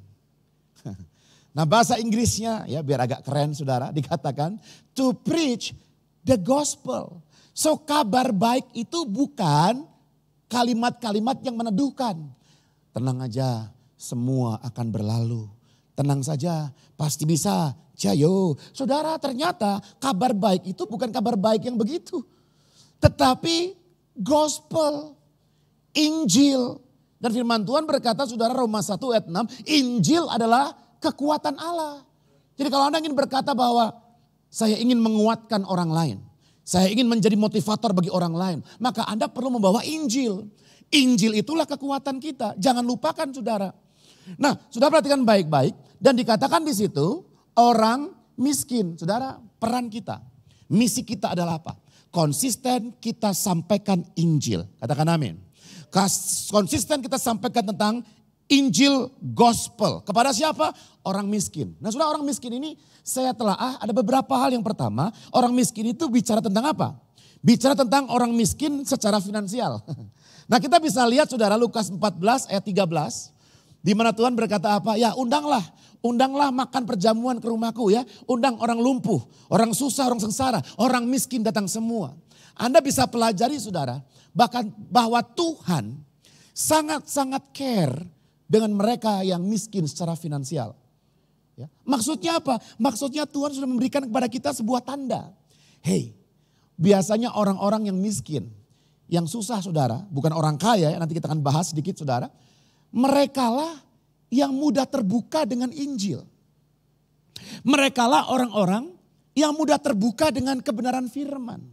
Nah bahasa Inggrisnya ya biar agak keren saudara, dikatakan to preach the gospel. So kabar baik itu bukan kalimat-kalimat yang meneduhkan. Tenang aja, semua akan berlalu. Tenang saja, pasti bisa. Jayo. Saudara, ternyata kabar baik itu bukan kabar baik yang begitu. Tetapi gospel, Injil. Dan firman Tuhan berkata saudara Roma 1 ayat 6, Injil adalah kekuatan Allah. Jadi kalau Anda ingin berkata bahwa saya ingin menguatkan orang lain, saya ingin menjadi motivator bagi orang lain, maka Anda perlu membawa Injil. Injil itulah kekuatan kita. Jangan lupakan saudara. Nah, sudah perhatikan baik-baik dan dikatakan di situ orang miskin. Saudara, peran kita, misi kita adalah apa? Konsisten kita sampaikan Injil. Katakan amin. Konsisten kita sampaikan tentang Injil gospel. Kepada siapa? Orang miskin. Nah saudara, orang miskin ini saya telaah ada beberapa hal. Yang pertama, orang miskin itu bicara tentang apa? Bicara tentang orang miskin secara finansial. Nah kita bisa lihat saudara Lukas 14 ayat 13. Di mana Tuhan berkata apa? Ya undanglah makan perjamuan ke rumahku ya. Undang orang lumpuh, orang susah, orang sengsara, orang miskin datang semua. Anda bisa pelajari saudara, bahkan bahwa Tuhan sangat-sangat care dengan mereka yang miskin secara finansial. Ya. Maksudnya apa? Maksudnya Tuhan sudah memberikan kepada kita sebuah tanda. Hey, biasanya orang-orang yang miskin, yang susah saudara, bukan orang kaya ya, nanti kita akan bahas sedikit saudara. Merekalah yang mudah terbuka dengan Injil. Merekalah orang-orang yang mudah terbuka dengan kebenaran firman.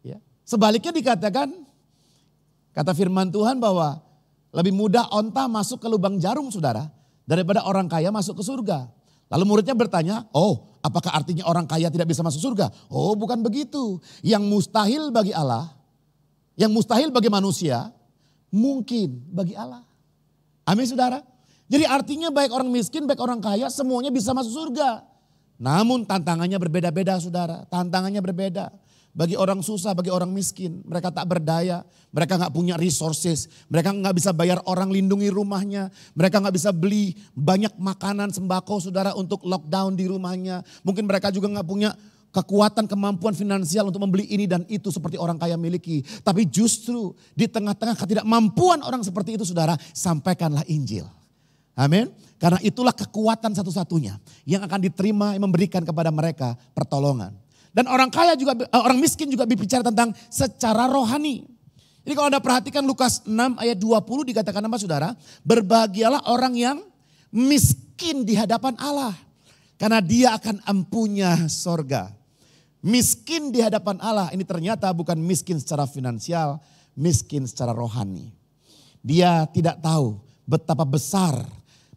Ya. Sebaliknya dikatakan, kata firman Tuhan bahwa lebih mudah onta masuk ke lubang jarum saudara, daripada orang kaya masuk ke surga. Lalu muridnya bertanya, oh apakah artinya orang kaya tidak bisa masuk surga? Oh bukan begitu. Yang mustahil bagi Allah, yang mustahil bagi manusia, mungkin bagi Allah. Amin saudara. Jadi artinya baik orang miskin, baik orang kaya semuanya bisa masuk surga. Namun tantangannya berbeda-beda saudara. Tantangannya berbeda. Bagi orang susah, bagi orang miskin. Mereka tak berdaya, mereka gak punya resources. Mereka gak bisa bayar orang lindungi rumahnya. Mereka gak bisa beli banyak makanan sembako saudara untuk lockdown di rumahnya. Mungkin mereka juga gak punya kekuatan, kemampuan finansial untuk membeli ini dan itu seperti orang kaya miliki. Tapi justru di tengah-tengah ketidakmampuan orang seperti itu saudara, sampaikanlah Injil. Amin. Karena itulah kekuatan satu-satunya yang akan diterima, yang memberikan kepada mereka pertolongan. Dan orang kaya juga, orang miskin juga berbicara tentang secara rohani. Jadi kalau Anda perhatikan Lukas 6 ayat 20 dikatakan apa saudara? Berbahagialah orang yang miskin di hadapan Allah. Karena dia akan empunya sorga. Miskin di hadapan Allah ini ternyata bukan miskin secara finansial, miskin secara rohani. Dia tidak tahu betapa besar,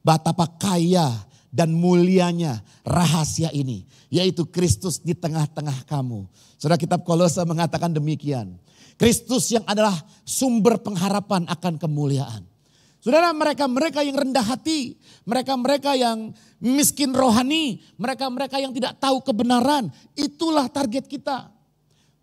betapa kaya dan mulianya rahasia ini. Yaitu Kristus di tengah-tengah kamu. Saudara, kitab Kolose mengatakan demikian. Kristus yang adalah sumber pengharapan akan kemuliaan. Saudara, mereka-mereka yang rendah hati, mereka-mereka yang miskin rohani, mereka-mereka yang tidak tahu kebenaran, itulah target kita.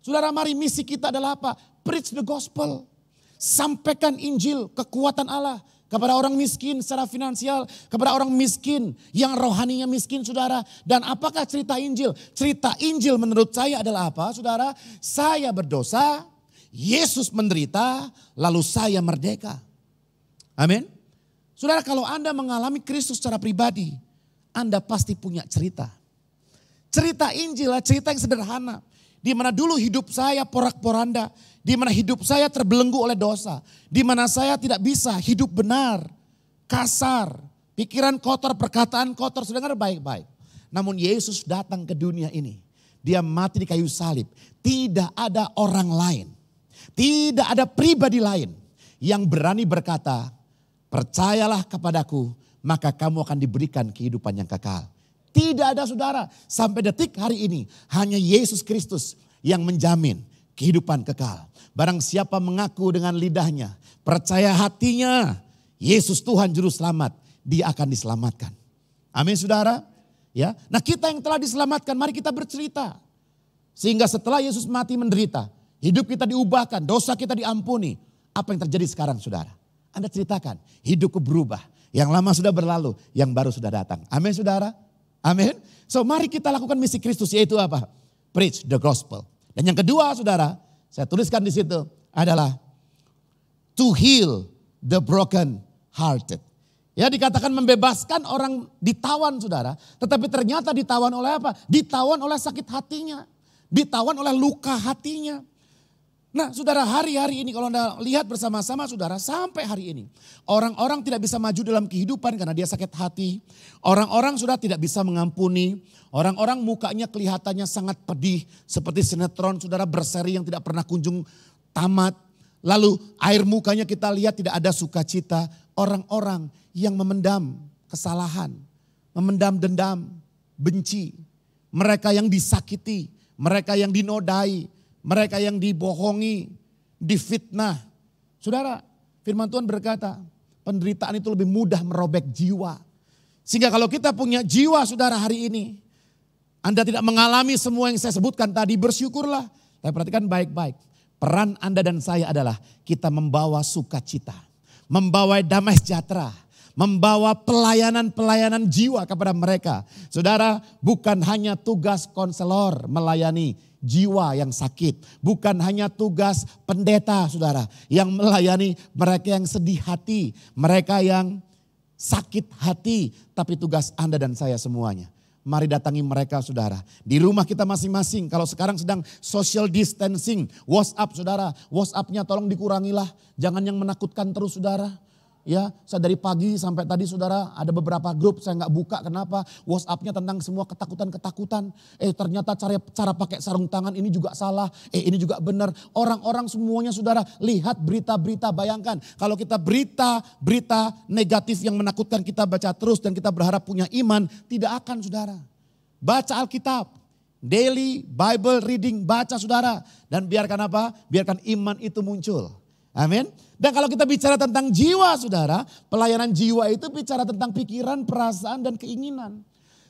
Saudara, mari misi kita adalah apa? Preach the gospel. Sampaikan Injil, kekuatan Allah kepada orang miskin secara finansial, kepada orang miskin yang rohaninya miskin, saudara. Dan apakah cerita Injil? Cerita Injil menurut saya adalah apa, saudara? Saya berdosa, Yesus menderita, lalu saya merdeka. Amin. Saudara, kalau Anda mengalami Kristus secara pribadi, Anda pasti punya cerita. Cerita Injil adalah cerita yang sederhana. Di mana dulu hidup saya porak-poranda. Di mana hidup saya terbelenggu oleh dosa. Di mana saya tidak bisa hidup benar, kasar, pikiran kotor, perkataan kotor. Sudah dengar baik-baik. Namun Yesus datang ke dunia ini. Dia mati di kayu salib. Tidak ada orang lain. Tidak ada pribadi lain yang berani berkata, percayalah kepadaku, maka kamu akan diberikan kehidupan yang kekal. Tidak ada, saudara, sampai detik hari ini hanya Yesus Kristus yang menjamin kehidupan kekal. Barang siapa mengaku dengan lidahnya, percaya hatinya, Yesus Tuhan Juru Selamat, dia akan diselamatkan. Amin, saudara. Ya, nah kita yang telah diselamatkan, mari kita bercerita. Sehingga setelah Yesus mati menderita, hidup kita diubahkan, dosa kita diampuni. Apa yang terjadi sekarang, saudara? Anda ceritakan, hidupku berubah. Yang lama sudah berlalu, yang baru sudah datang. Amin, saudara. Amin. So mari kita lakukan misi Kristus, yaitu apa? Preach the gospel. Dan yang kedua, saudara, saya tuliskan di situ adalah to heal the broken hearted. Ya, dikatakan membebaskan orang ditawan, saudara. Tetapi ternyata ditawan oleh apa? Ditawan oleh sakit hatinya. Ditawan oleh luka hatinya. Nah, saudara, hari-hari ini kalau Anda lihat bersama-sama, saudara, sampai hari ini orang-orang tidak bisa maju dalam kehidupan karena dia sakit hati. Orang-orang sudah tidak bisa mengampuni. Orang-orang mukanya kelihatannya sangat pedih seperti sinetron, saudara, berseri yang tidak pernah kunjung tamat. Lalu air mukanya kita lihat tidak ada sukacita. Orang-orang yang memendam kesalahan, memendam dendam, benci. Mereka yang disakiti, mereka yang dinodai. Mereka yang dibohongi, difitnah. Saudara, firman Tuhan berkata, penderitaan itu lebih mudah merobek jiwa. Sehingga kalau kita punya jiwa, saudara, hari ini, Anda tidak mengalami semua yang saya sebutkan tadi, bersyukurlah. Tapi perhatikan baik-baik. Peran Anda dan saya adalah kita membawa sukacita, membawa damai sejahtera, membawa pelayanan-pelayanan jiwa kepada mereka. Saudara, bukan hanya tugas konselor melayani jiwa yang sakit. Bukan hanya tugas pendeta, saudara, yang melayani mereka yang sedih hati, mereka yang sakit hati. Tapi tugas Anda dan saya semuanya, mari datangi mereka, saudara. Di rumah kita masing-masing, kalau sekarang sedang social distancing, WhatsApp, saudara, WhatsApp-nya tolong dikurangilah. Jangan yang menakutkan terus, saudara. Ya, saya dari pagi sampai tadi, saudara, ada beberapa grup saya nggak buka. Kenapa? WhatsApp-nya tentang semua ketakutan-ketakutan. Ternyata cara pakai sarung tangan ini juga salah. Ini juga benar. Orang-orang semuanya, saudara, lihat berita-berita. Bayangkan kalau kita berita negatif yang menakutkan kita baca terus dan kita berharap punya iman, tidak akan, saudara. Baca Alkitab, daily Bible reading, baca, saudara, dan biarkan apa? Biarkan iman itu muncul. Amin. Dan kalau kita bicara tentang jiwa, saudara, pelayanan jiwa itu bicara tentang pikiran, perasaan, dan keinginan.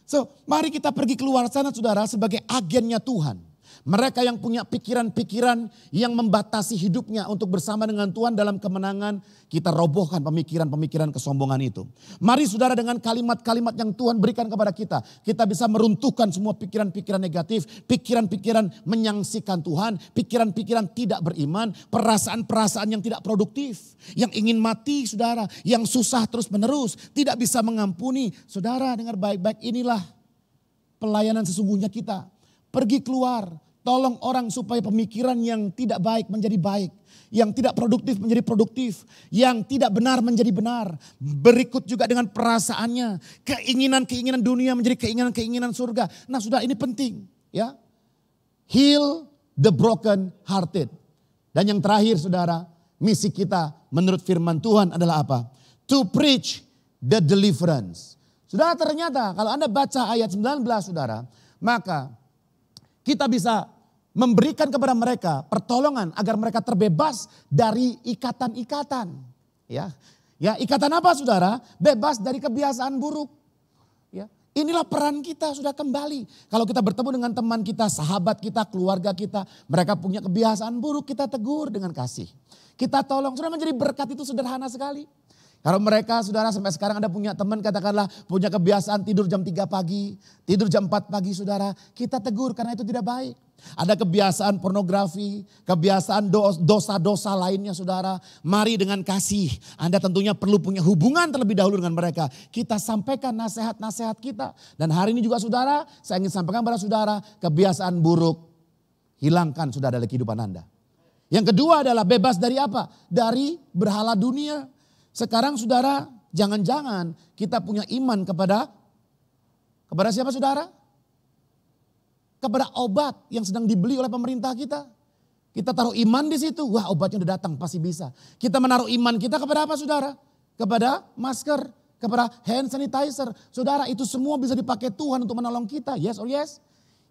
So, mari kita pergi keluar sana, saudara, sebagai agennya Tuhan. Mereka yang punya pikiran-pikiran yang membatasi hidupnya untuk bersama dengan Tuhan dalam kemenangan, kita robohkan pemikiran-pemikiran kesombongan itu. Mari, saudara, dengan kalimat-kalimat yang Tuhan berikan kepada kita bisa meruntuhkan semua pikiran-pikiran negatif, pikiran-pikiran menyaksikan Tuhan, pikiran-pikiran tidak beriman, perasaan-perasaan yang tidak produktif, yang ingin mati, saudara, yang susah terus-menerus, tidak bisa mengampuni. Saudara, dengar baik-baik, inilah pelayanan sesungguhnya kita. Pergi keluar, tolong orang supaya pemikiran yang tidak baik menjadi baik. Yang tidak produktif menjadi produktif. Yang tidak benar menjadi benar. Berikut juga dengan perasaannya. Keinginan-keinginan dunia menjadi keinginan-keinginan surga. Nah, sudah, ini penting, ya. Heal the broken hearted. Dan yang terakhir, saudara, misi kita menurut firman Tuhan adalah apa? To preach the deliverance. Saudara, ternyata kalau Anda baca ayat 19, saudara, maka kita bisa memberikan kepada mereka pertolongan agar mereka terbebas dari ikatan-ikatan. Ya, Ya, ikatan apa saudara? Bebas dari kebiasaan buruk. Ya, inilah peran kita sudah kembali. Kalau kita bertemu dengan teman kita, sahabat kita, keluarga kita, mereka punya kebiasaan buruk, kita tegur dengan kasih. Kita tolong, sudah menjadi berkat itu sederhana sekali. Kalau mereka saudara sampai sekarang Anda punya teman katakanlah punya kebiasaan tidur jam 3 pagi, tidur jam 4 pagi saudara. Kita tegur karena itu tidak baik. Ada kebiasaan pornografi, kebiasaan dosa-dosa lainnya saudara. Mari dengan kasih. Anda tentunya perlu punya hubungan terlebih dahulu dengan mereka. Kita sampaikan nasihat-nasihat kita. Dan hari ini juga saudara, saya ingin sampaikan pada saudara kebiasaan buruk. Hilangkan saudara dari kehidupan Anda. Yang kedua adalah bebas dari apa? Dari berhala dunia. Sekarang saudara, jangan-jangan kita punya iman kepada siapa saudara? Kepada obat yang sedang dibeli oleh pemerintah kita. Kita taruh iman di situ, wah obatnya udah datang pasti bisa. Kita menaruh iman kita kepada apa saudara? Kepada masker, kepada hand sanitizer. Saudara itu semua bisa dipakai Tuhan untuk menolong kita, yes or yes?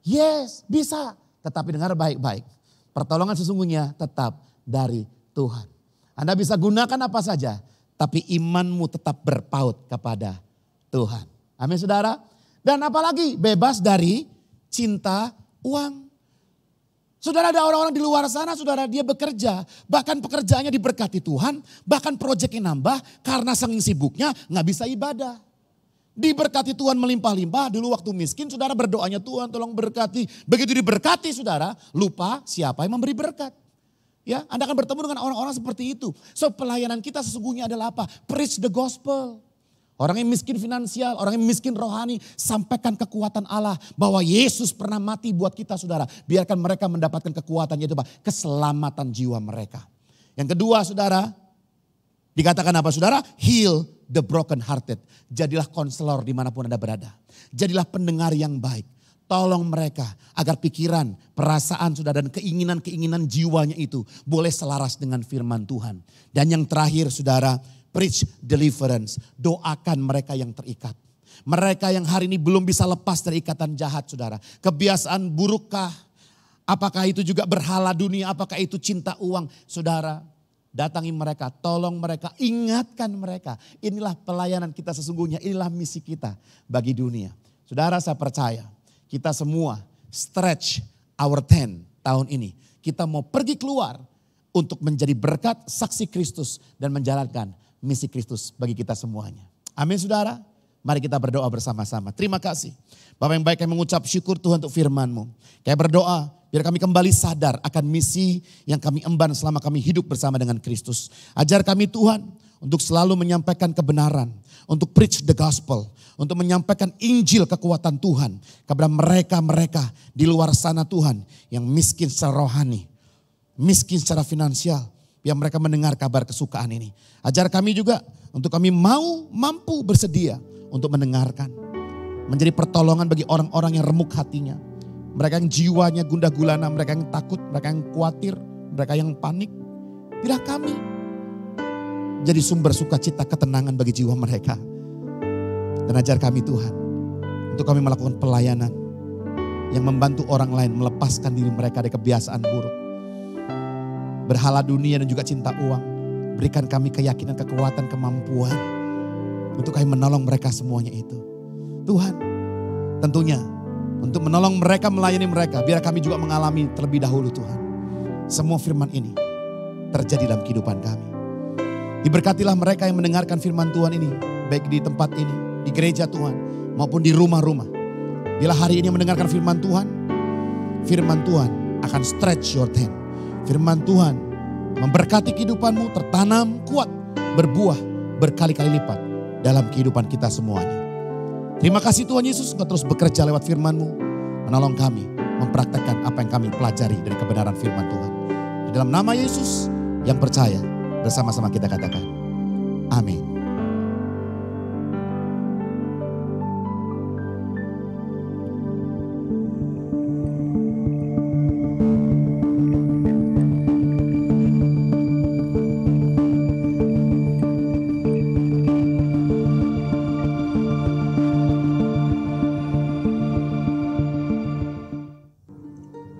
Yes, bisa. Tetapi dengar baik-baik, pertolongan sesungguhnya tetap dari Tuhan. Anda bisa gunakan apa saja. Tapi imanmu tetap berpaut kepada Tuhan. Amin saudara. Dan apalagi bebas dari cinta uang. Saudara ada orang-orang di luar sana saudara dia bekerja. Bahkan pekerjaannya diberkati Tuhan. Bahkan proyeknya nambah karena saking sibuknya gak bisa ibadah. Diberkati Tuhan melimpah-limpah. Dulu waktu miskin saudara berdoanya Tuhan tolong berkati. Begitu diberkati saudara lupa siapa yang memberi berkat. Ya, Anda akan bertemu dengan orang-orang seperti itu. So pelayanan kita sesungguhnya adalah apa? Preach the gospel. Orang yang miskin finansial, orang yang miskin rohani, sampaikan kekuatan Allah. Bahwa Yesus pernah mati buat kita saudara. Biarkan mereka mendapatkan kekuatan yaitu apa? Keselamatan jiwa mereka. Yang kedua saudara, dikatakan apa saudara? Heal the broken hearted. Jadilah konselor dimanapun Anda berada. Jadilah pendengar yang baik. Tolong mereka agar pikiran, perasaan saudara dan keinginan-keinginan jiwanya itu boleh selaras dengan firman Tuhan. Dan yang terakhir saudara, preach deliverance. Doakan mereka yang terikat. Mereka yang hari ini belum bisa lepas dari ikatan jahat saudara. Kebiasaan burukkah? Apakah itu juga berhala dunia? Apakah itu cinta uang? Saudara, datangi mereka, tolong mereka, ingatkan mereka. Inilah pelayanan kita sesungguhnya, inilah misi kita bagi dunia. Saudara saya percaya. Kita semua stretch our tent tahun ini. Kita mau pergi keluar untuk menjadi berkat saksi Kristus dan menjalankan misi Kristus bagi kita semuanya. Amin saudara. Mari kita berdoa bersama-sama. Terima kasih. Bapak yang baik kami mengucap syukur Tuhan untuk firman-Mu. Kami berdoa biar kami kembali sadar akan misi yang kami emban selama kami hidup bersama dengan Kristus. Ajar kami Tuhan untuk selalu menyampaikan kebenaran. Untuk preach the gospel. Untuk menyampaikan Injil kekuatan Tuhan. Kepada mereka-mereka di luar sana Tuhan. Yang miskin secara rohani. Miskin secara finansial. Biar mereka mendengar kabar kesukaan ini. Ajar kami juga untuk kami mampu bersedia. Untuk mendengarkan. Menjadi pertolongan bagi orang-orang yang remuk hatinya. Mereka yang jiwanya gundah gulana. Mereka yang takut. Mereka yang khawatir. Mereka yang panik. Biarlah kami jadi sumber sukacita ketenangan bagi jiwa mereka. Dan ajar kami Tuhan, untuk kami melakukan pelayanan yang membantu orang lain melepaskan diri mereka dari kebiasaan buruk. Berhala dunia dan juga cinta uang. Berikan kami keyakinan, kekuatan, kemampuan untuk kami menolong mereka semuanya itu. Tuhan, tentunya untuk menolong mereka, melayani mereka, biar kami juga mengalami terlebih dahulu Tuhan. Semua firman ini terjadi dalam kehidupan kami. Diberkatilah mereka yang mendengarkan firman Tuhan ini. Baik di tempat ini, di gereja Tuhan. Maupun di rumah-rumah. Bila hari ini mendengarkan firman Tuhan akan stretch your tent. Firman Tuhan memberkati kehidupanmu, tertanam, kuat, berbuah, berkali-kali lipat dalam kehidupan kita semuanya. Terima kasih Tuhan Yesus, Engkau terus bekerja lewat firman-Mu. Menolong kami mempraktekkan apa yang kami pelajari dari kebenaran firman Tuhan. Di dalam nama Yesus yang percaya, bersama-sama kita katakan, amin.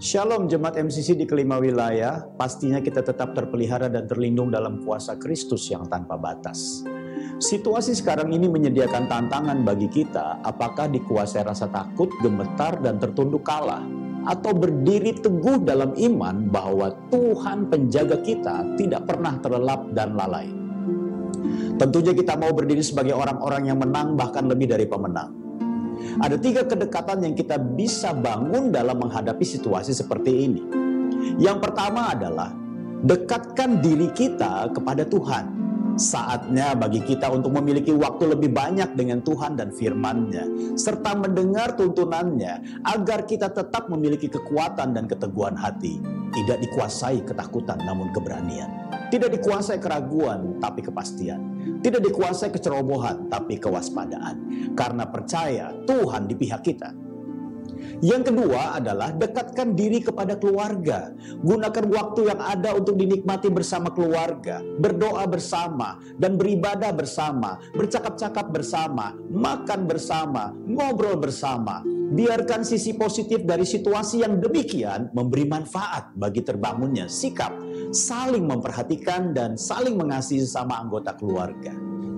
Shalom Jemaat MCC di kelima wilayah, pastinya kita tetap terpelihara dan terlindung dalam kuasa Kristus yang tanpa batas. Situasi sekarang ini menyediakan tantangan bagi kita, apakah dikuasai rasa takut, gemetar, dan tertunduk kalah, atau berdiri teguh dalam iman bahwa Tuhan penjaga kita tidak pernah terlelap dan lalai. Tentunya kita mau berdiri sebagai orang-orang yang menang, bahkan lebih dari pemenang. Ada 3 kedekatan yang kita bisa bangun dalam menghadapi situasi seperti ini. Yang pertama adalah dekatkan diri kita kepada Tuhan. Saatnya bagi kita untuk memiliki waktu lebih banyak dengan Tuhan dan firman-Nya, serta mendengar tuntunan-Nya agar kita tetap memiliki kekuatan dan keteguhan hati. Tidak dikuasai ketakutan namun keberanian. Tidak dikuasai keraguan tapi kepastian. Tidak dikuasai kecerobohan tapi kewaspadaan. Karena percaya Tuhan di pihak kita. Yang kedua adalah dekatkan diri kepada keluarga. Gunakan waktu yang ada untuk dinikmati bersama keluarga. Berdoa bersama dan beribadah bersama. Bercakap-cakap bersama. Makan bersama. Ngobrol bersama. Biarkan sisi positif dari situasi yang demikian memberi manfaat bagi terbangunnya sikap saling memperhatikan dan saling mengasihi sesama anggota keluarga.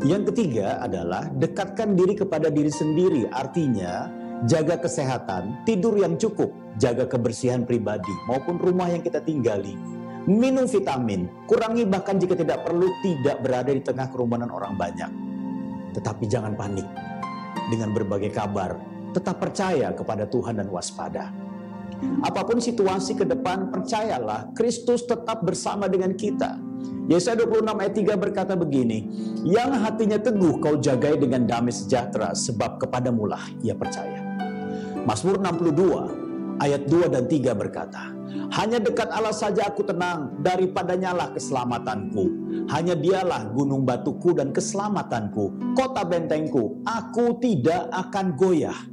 Yang ketiga adalah dekatkan diri kepada diri sendiri. Artinya jaga kesehatan, tidur yang cukup, jaga kebersihan pribadi maupun rumah yang kita tinggali. Minum vitamin, kurangi bahkan jika tidak perlu tidak berada di tengah kerumunan orang banyak. Tetapi jangan panik dengan berbagai kabar. Tetap percaya kepada Tuhan dan waspada. Apapun situasi ke depan, percayalah Kristus tetap bersama dengan kita. Yesaya 26 ayat 3 berkata begini, yang hatinya teguh kau jagai dengan damai sejahtera, sebab kepadamulah ia percaya. Mazmur 62 ayat 2 dan 3 berkata, hanya dekat Allah saja aku tenang, daripadanya lah keselamatanku. Hanya dialah gunung batuku dan keselamatanku, kota bentengku, aku tidak akan goyah.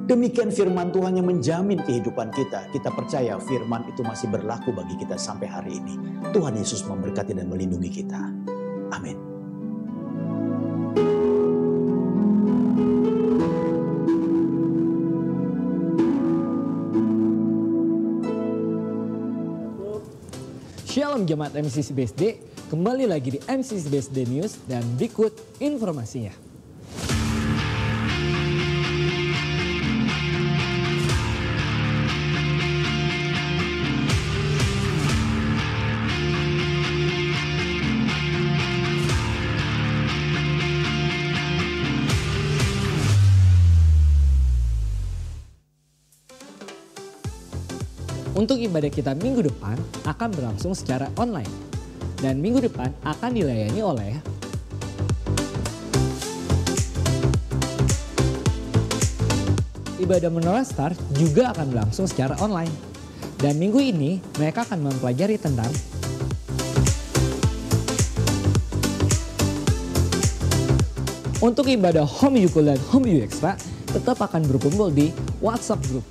Demikian firman Tuhan yang menjamin kehidupan kita. Kita percaya firman itu masih berlaku bagi kita sampai hari ini. Tuhan Yesus memberkati dan melindungi kita. Amin. Shalom Jemaat MCC BSD, kembali lagi di MCC BSD News dan berikut informasinya. Untuk ibadah kita minggu depan akan berlangsung secara online. Dan minggu depan akan dilayani oleh ibadah Menara Star juga akan berlangsung secara online. Dan minggu ini mereka akan mempelajari tentang untuk ibadah Home Yukul dan Home You Extra tetap akan berkumpul di WhatsApp Group.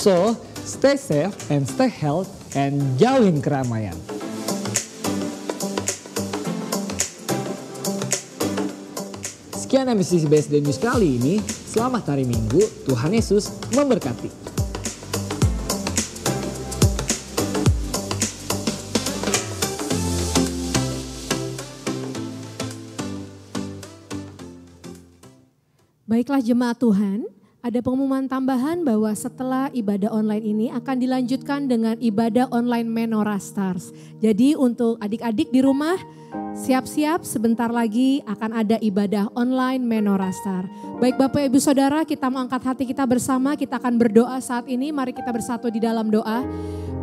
So, stay safe and stay healthy and jauhin keramaian. Sekian MCC BSD News kali ini. Selamat hari Minggu. Tuhan Yesus memberkati. Baiklah jemaat Tuhan. Ada pengumuman tambahan bahwa setelah ibadah online ini akan dilanjutkan dengan ibadah online Menora Stars. Jadi untuk adik-adik di rumah, siap-siap sebentar lagi akan ada ibadah online Menora Star. Baik Bapak Ibu Saudara, kita mau angkat hati kita bersama, kita akan berdoa saat ini. Mari kita bersatu di dalam doa.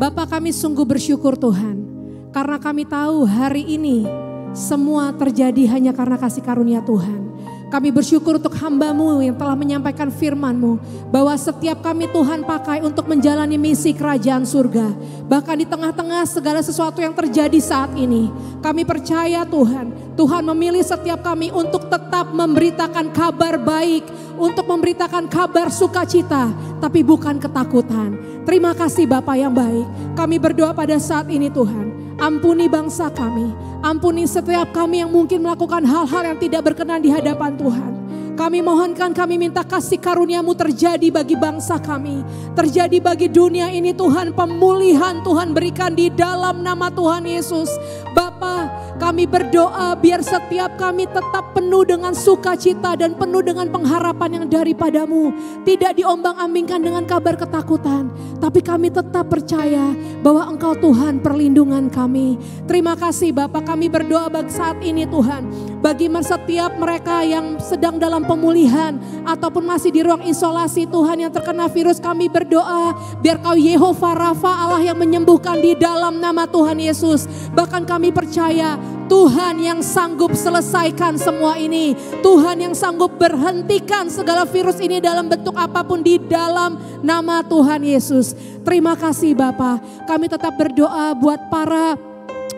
Bapa, kami sungguh bersyukur Tuhan, karena kami tahu hari ini semua terjadi hanya karena kasih karunia Tuhan. Kami bersyukur untuk hamba-Mu yang telah menyampaikan firman-Mu, bahwa setiap kami Tuhan pakai untuk menjalani misi kerajaan surga. Bahkan di tengah-tengah segala sesuatu yang terjadi saat ini, kami percaya Tuhan, Tuhan memilih setiap kami untuk tetap memberitakan kabar baik, untuk memberitakan kabar sukacita, tapi bukan ketakutan. Terima kasih Bapa yang baik. Kami berdoa pada saat ini Tuhan, ampuni bangsa kami, ampuni setiap kami yang mungkin melakukan hal-hal yang tidak berkenan di hadapan Tuhan. Kami mohonkan, kami minta kasih karunia-Mu terjadi bagi bangsa kami. Terjadi bagi dunia ini Tuhan, pemulihan Tuhan berikan di dalam nama Tuhan Yesus. Bapa, kami berdoa biar setiap kami tetap penuh dengan sukacita dan penuh dengan pengharapan yang daripada-Mu. Tidak diombang-ambingkan dengan kabar ketakutan, tapi kami tetap percaya bahwa Engkau Tuhan perlindungan kami. Terima kasih Bapa, kami berdoa bagi saat ini Tuhan, bagi setiap mereka yang sedang dalam pemulihan ataupun masih di ruang isolasi Tuhan yang terkena virus, kami berdoa biar Kau Yehova Rafa, Allah yang menyembuhkan di dalam nama Tuhan Yesus. Bahkan kami percaya Tuhan yang sanggup selesaikan semua ini. Tuhan yang sanggup berhentikan segala virus ini dalam bentuk apapun di dalam nama Tuhan Yesus. Terima kasih Bapa. Kami tetap berdoa buat para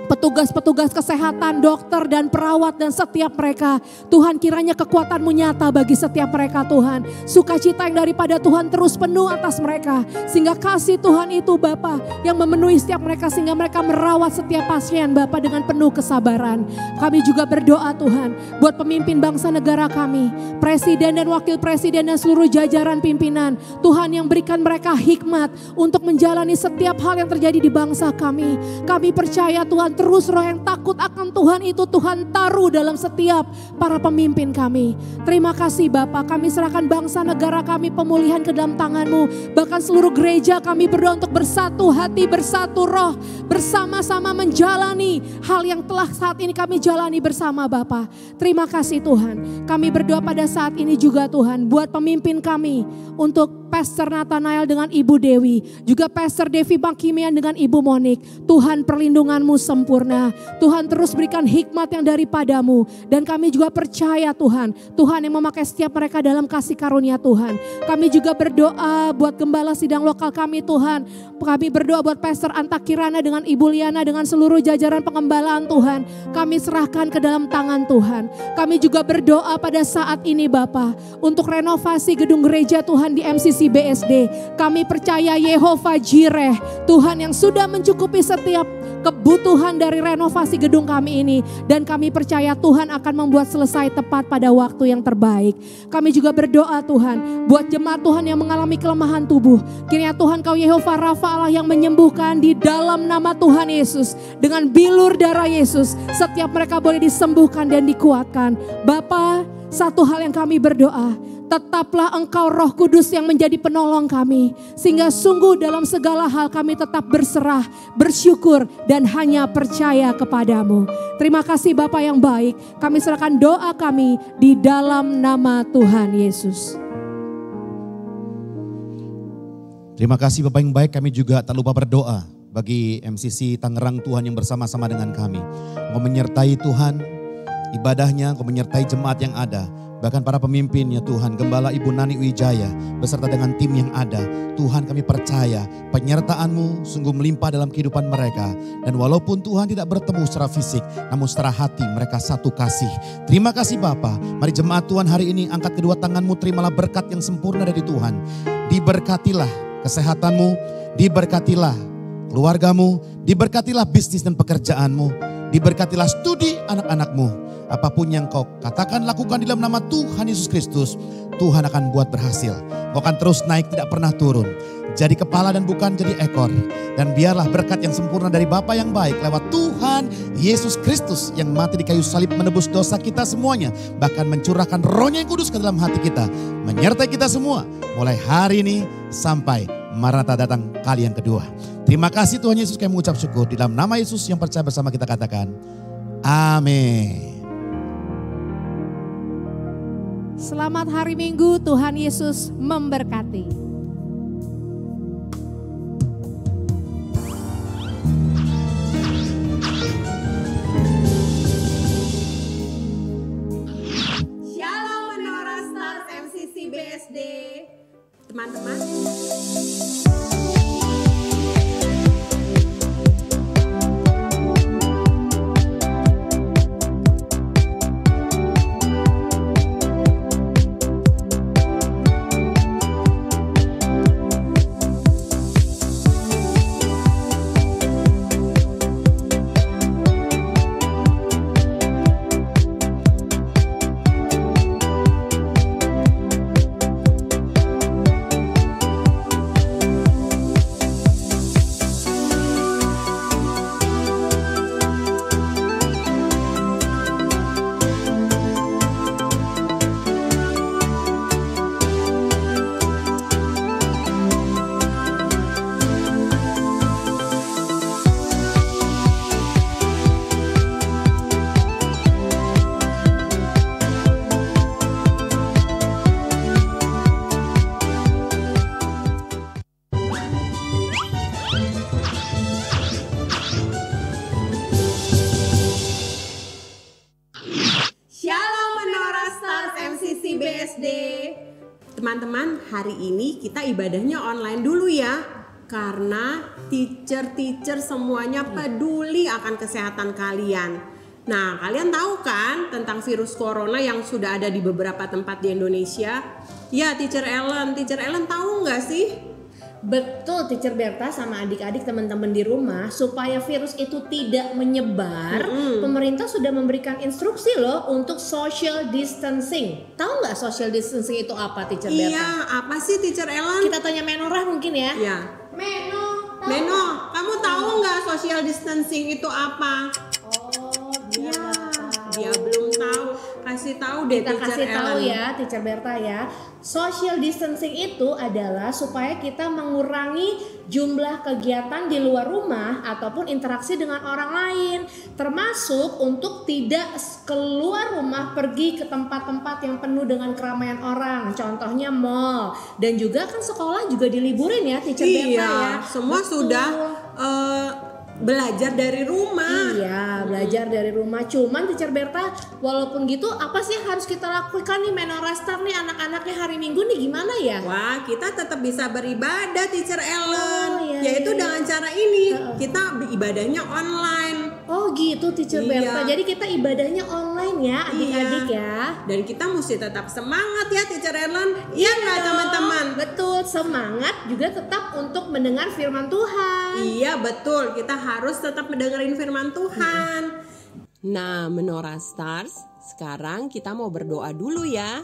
petugas-petugas kesehatan, dokter dan perawat dan setiap mereka. Tuhan, kiranya kekuatan-Mu nyata bagi setiap mereka Tuhan. Sukacita yang daripada Tuhan terus penuh atas mereka. Sehingga kasih Tuhan itu Bapa yang memenuhi setiap mereka, sehingga mereka merawat setiap pasien Bapa dengan penuh kesabaran. Kami juga berdoa Tuhan buat pemimpin bangsa negara kami, presiden dan wakil presiden dan seluruh jajaran pimpinan. Tuhan yang berikan mereka hikmat untuk menjalani setiap hal yang terjadi di bangsa kami. Kami percaya Tuhan, terus roh yang takut akan Tuhan itu Tuhan taruh dalam setiap para pemimpin kami. Terima kasih Bapa, kami serahkan bangsa negara kami pemulihan ke dalam tangan-Mu. Bahkan seluruh gereja kami berdoa untuk bersatu hati, bersatu roh, bersama-sama menjalani hal yang telah saat ini kami jalani bersama Bapa. Terima kasih Tuhan. Kami berdoa pada saat ini juga Tuhan buat pemimpin kami, untuk Pastor Nathanael dengan Ibu Dewi, juga Pastor Devi Bangkimian dengan Ibu Monik. Tuhan, perlindungan-Mu sempurna. Tuhan, terus berikan hikmat yang daripada-Mu. Dan kami juga percaya Tuhan, Tuhan yang memakai setiap mereka dalam kasih karunia Tuhan. Kami juga berdoa buat gembala sidang lokal kami Tuhan. Kami berdoa buat Pastor Anta Kirana dengan Ibu Liana dengan seluruh jajaran pengembalaan Tuhan. Kami serahkan ke dalam tangan Tuhan. Kami juga berdoa pada saat ini Bapa, untuk renovasi gedung gereja Tuhan di MCC BSD. Kami percaya Yehova Jireh, Tuhan yang sudah mencukupi setiap kebutuhan dari renovasi gedung kami ini. Dan kami percaya Tuhan akan membuat selesai tepat pada waktu yang terbaik. Kami juga berdoa Tuhan buat jemaat Tuhan yang mengalami kelemahan tubuh. Kiranya Tuhan Kau Yehova Rafa, Allah yang menyembuhkan di dalam nama Tuhan Yesus. Dengan bilur darah Yesus, setiap mereka boleh disembuhkan dan dikuatkan. Bapa, satu hal yang kami berdoa, tetaplah Engkau Roh Kudus yang menjadi penolong kami. Sehingga sungguh dalam segala hal kami tetap berserah, bersyukur dan hanya percaya kepada-Mu. Terima kasih Bapa yang baik. Kami serahkan doa kami di dalam nama Tuhan Yesus. Terima kasih Bapak yang baik, kami juga tak lupa berdoa bagi MCC Tangerang Tuhan yang bersama-sama dengan kami. Engkau menyertai Tuhan ibadahnya, Engkau menyertai jemaat yang ada. Bahkan para pemimpinnya Tuhan, Gembala Ibu Nani Wijaya beserta dengan tim yang ada. Tuhan, kami percaya penyertaan-Mu sungguh melimpah dalam kehidupan mereka. Dan walaupun Tuhan tidak bertemu secara fisik, namun secara hati mereka satu kasih. Terima kasih Bapa. Mari jemaat Tuhan hari ini angkat kedua tangan-Mu, terimalah berkat yang sempurna dari Tuhan. Diberkatilah kesehatanmu, diberkatilah keluargamu, diberkatilah bisnis dan pekerjaanmu, diberkatilah studi anak-anakmu. Apapun yang kau katakan, lakukan di dalam nama Tuhan Yesus Kristus, Tuhan akan buat berhasil. Kau akan terus naik, tidak pernah turun. Jadi kepala dan bukan jadi ekor. Dan biarlah berkat yang sempurna dari Bapa yang baik lewat Tuhan Yesus Kristus yang mati di kayu salib menebus dosa kita semuanya. Bahkan mencurahkan Roh-Nya yang kudus ke dalam hati kita. Menyertai kita semua mulai hari ini sampai Maranatha datang kali yang kedua. Terima kasih Tuhan Yesus, kami mengucap syukur. Di dalam nama Yesus yang percaya bersama kita katakan amin. Selamat hari Minggu, Tuhan Yesus memberkati. Shalom Menara Stars MCC BSD, teman-teman. Teman-teman, hari ini kita ibadahnya online dulu ya. Karena teacher semuanya peduli akan kesehatan kalian. Nah, kalian tahu kan tentang virus corona yang sudah ada di beberapa tempat di Indonesia? Ya, Teacher Ellen tahu nggak sih? Betul, Teacher Berta sama adik-adik teman-teman di rumah, supaya virus itu tidak menyebar, pemerintah sudah memberikan instruksi loh untuk social distancing. Tahu nggak social distancing itu apa, Teacher Berta? Iya, apa sih Teacher Ellen? Kita tanya Menorah mungkin ya. Ya. Meno, kamu tahu nggak social distancing itu apa? Oh, Dia belum tahu. Kasih tahu deh Kita Teacher kasih tahu Ellen. ya, Teacher Berta ya. Social distancing itu adalah supaya kita mengurangi jumlah kegiatan di luar rumah ataupun interaksi dengan orang lain, termasuk untuk tidak keluar rumah pergi ke tempat-tempat yang penuh dengan keramaian orang. Contohnya mall, dan juga kan sekolah juga diliburin ya, Teacher Berta ya. Semua Betul. sudah belajar dari rumah. Iya, belajar dari rumah. Cuman Teacher Berta, walaupun gitu, apa sih yang harus kita lakukan nih Menorah Star nih, anak-anaknya hari Minggu nih gimana ya? Wah, kita tetap bisa beribadah Teacher Ellen. iya, Yaitu iya. dengan cara ini, kita ibadahnya online. Oh gitu Teacher Iya. Berta. Jadi kita ibadahnya online ya adik-adik ya. Dan kita mesti tetap semangat ya Teacher Ellen. Iya nggak teman-teman? Betul, semangat juga tetap untuk mendengar firman Tuhan. Iya betul, kita harus tetap mendengarin firman Tuhan. Nah, Menorah Stars, sekarang kita mau berdoa dulu ya.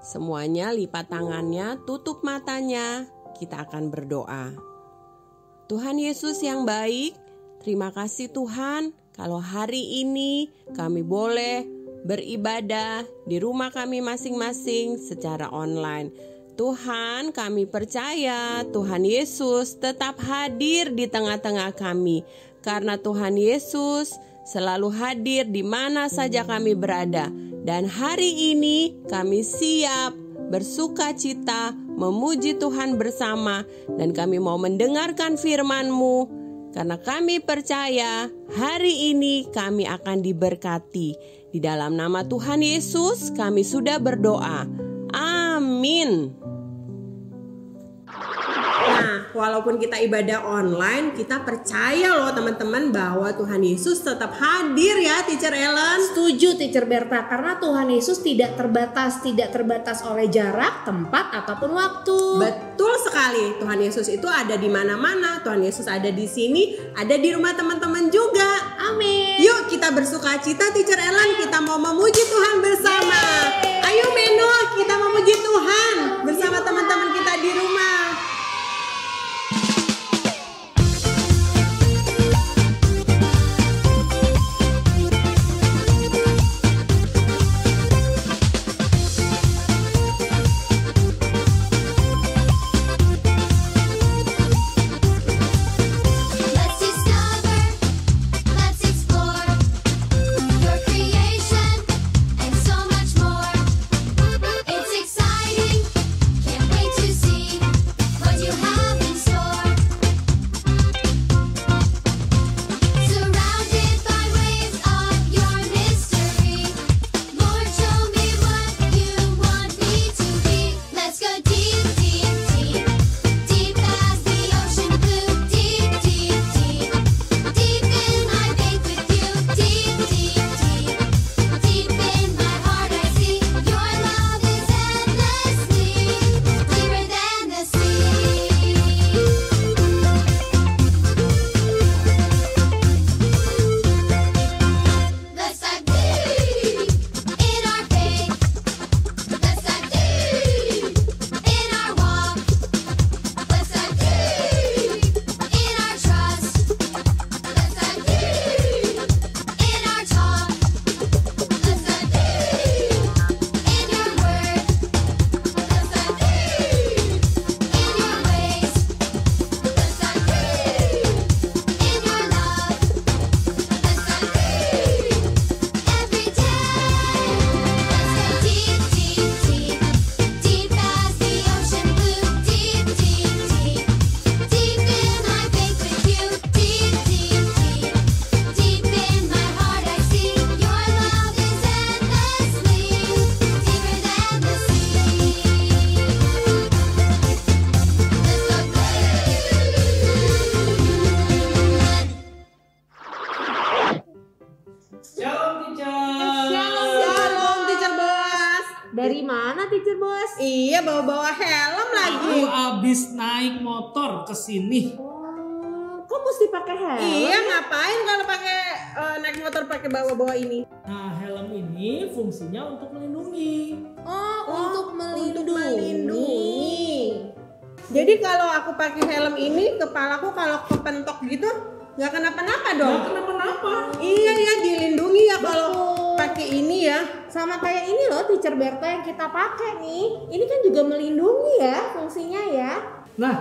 Semuanya lipat tangannya, tutup matanya. Kita akan berdoa. Tuhan Yesus yang baik, terima kasih Tuhan kalau hari ini kami boleh beribadah di rumah kami masing-masing secara online. Tuhan, kami percaya Tuhan Yesus tetap hadir di tengah-tengah kami. Karena Tuhan Yesus selalu hadir di mana saja kami berada. Dan hari ini kami siap bersuka cita memuji Tuhan bersama. Dan kami mau mendengarkan firman-Mu. Karena kami percaya hari ini kami akan diberkati. Di dalam nama Tuhan Yesus kami sudah berdoa. Amin. Nah, walaupun kita ibadah online, kita percaya loh teman-teman bahwa Tuhan Yesus tetap hadir ya Teacher Ellen. Setuju Teacher Berta, karena Tuhan Yesus tidak terbatas oleh jarak, tempat ataupun waktu. Betul sekali. Tuhan Yesus itu ada di mana-mana. Tuhan Yesus ada di sini, ada di rumah teman-teman juga. Amin. Yuk kita bersuka cita Teacher Ellen, kita mau memuji Tuhan bersama. Ayo Meno, kita memuji Tuhan bersama teman-teman kita di rumah. Let's discover, let's explore your creation and so much more. It's exciting, can't wait to see Dari mana teacher bos? Iya, bawa-bawa helm lagi. Aku abis naik motor ke sini. Kok mesti pakai helm? Iya, ngapain kalau pakai naik motor pakai bawa-bawa ini? Nah, helm ini fungsinya untuk melindungi. Untuk melindungi. Jadi kalau aku pakai helm ini, kepalaku kalau kepentok gitu nggak kenapa-napa dong. Nggak kenapa-napa. Iya ya, dilindungi ya kalau pakai ini ya. Sama kayak ini loh teacher Berta yang kita pakai nih. Ini kan juga melindungi ya fungsinya ya. Nah,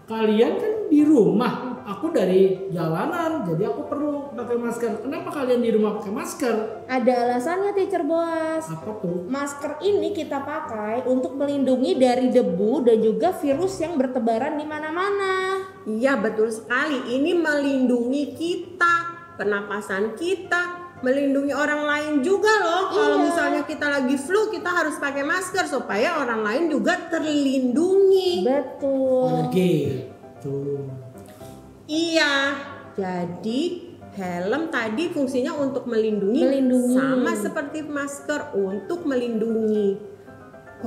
kalian kan di rumah. Aku dari jalanan, jadi aku perlu pakai masker. Kenapa kalian di rumah pakai masker? Ada alasannya teacher bos. Apa tuh? Masker ini kita pakai untuk melindungi dari debu dan juga virus yang bertebaran di mana-mana. Iya, betul sekali. Ini melindungi kita, pernapasan kita, melindungi orang lain juga loh. Kalau misalnya kita lagi flu, kita harus pakai masker supaya orang lain juga terlindungi. Betul. Gitu. Iya, jadi helm tadi fungsinya untuk melindungi, sama seperti masker untuk melindungi.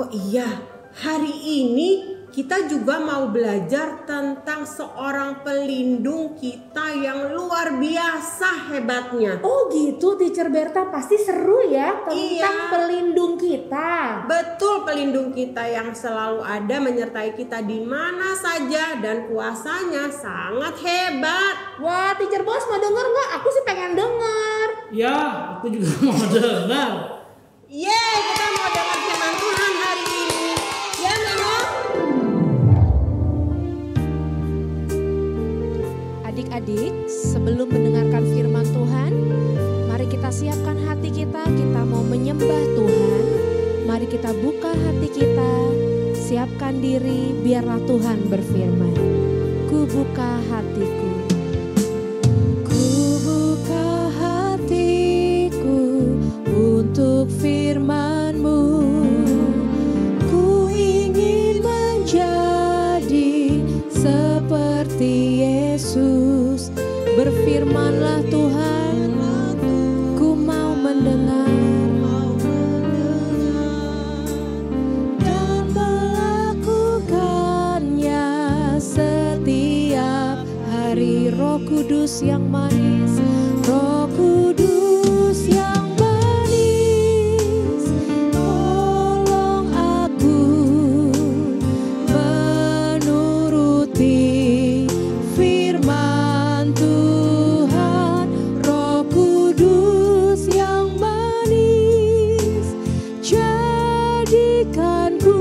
Oh iya, hari ini kita juga mau belajar tentang seorang pelindung kita yang luar biasa hebatnya. Oh gitu teacher Berta, pasti seru ya tentang pelindung kita. Betul, pelindung kita yang selalu ada menyertai kita di mana saja dan kuasanya sangat hebat. Wah teacher bos mau denger nggak? Aku sih pengen denger. Ya, aku juga mau dengar. Yeay, kita mau dengar firman Tuhan hari ini. Ya Memo? Adik-adik, sebelum mendengarkan firman Tuhan, mari kita siapkan hati kita mau menyembah Tuhan. Mari kita buka hati kita, siapkan diri, biarlah Tuhan berfirman. Ku buka hatiku. Ku buka hatiku untuk firman-Mu. Ku ingin menjadi seperti Yesus. Berfirmanlah Tuhan, ku mau mendengar dan melakukannya setiap hari. Roh Kudus yang manis, Roh Kudus yang manis, tolong aku menuruti firman Tuhan. Roh Kudus yang manis, jadikanku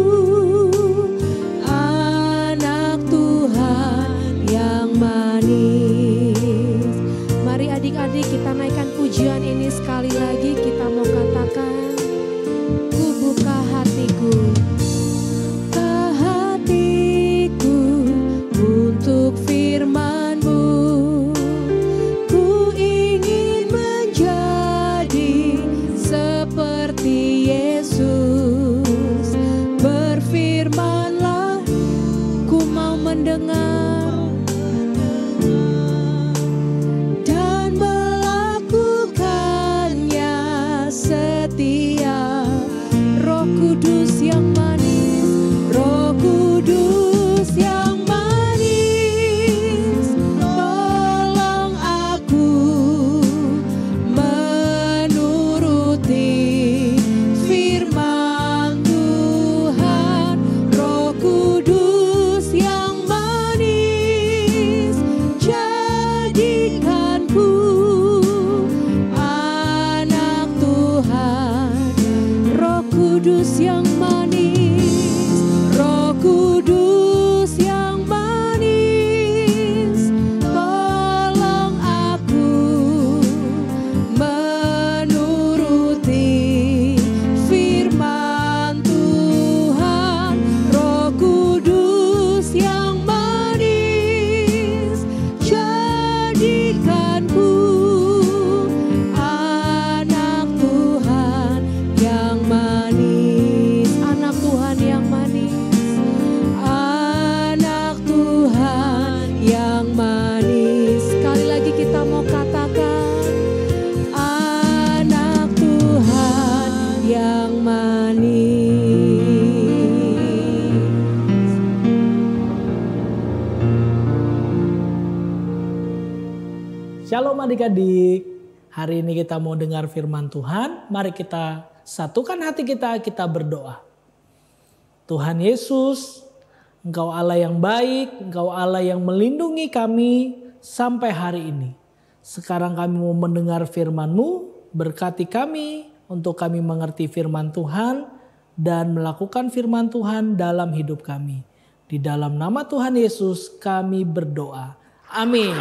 anak Tuhan yang manis. Mari adik-adik kita naikkan pujian ini sekali lagi. Kita mau katakan, ku buka hatiku, untuk firman-Mu. Ku ingin menjadi seperti Yesus. Berfirmanlah, ku mau mendengar dan melakukannya setiap. Roh Kudus yang manis, Roh Kudus yang manis, tolong aku menuruti firman Tuhan. Roh Kudus yang manis, Shalom adik-adik, hari ini kita mau dengar firman Tuhan. Mari kita satukan hati kita berdoa. Tuhan Yesus, Engkau Allah yang baik, Engkau Allah yang melindungi kami sampai hari ini. Sekarang kami mau mendengar firman-Mu, berkati kami untuk kami mengerti firman Tuhan dan melakukan firman Tuhan dalam hidup kami. Di dalam nama Tuhan Yesus kami berdoa. Amin.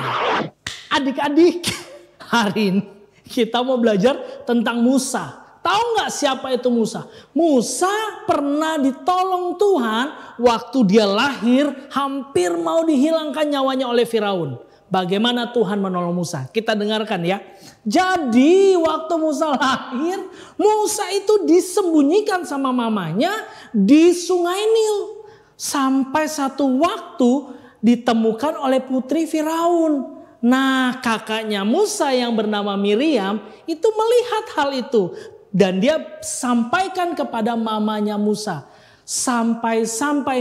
Adik-adik, hari ini kita mau belajar tentang Musa. Tahu nggak siapa itu Musa? Musa pernah ditolong Tuhan waktu dia lahir, hampir mau dihilangkan nyawanya oleh Firaun. Bagaimana Tuhan menolong Musa? Kita dengarkan ya. Jadi waktu Musa lahir, Musa itu disembunyikan sama mamanya di Sungai Nil. Sampai satu waktu ditemukan oleh putri Firaun. Nah, kakaknya Musa yang bernama Miriam itu melihat hal itu. Dan dia sampaikan kepada mamanya Musa. Sampai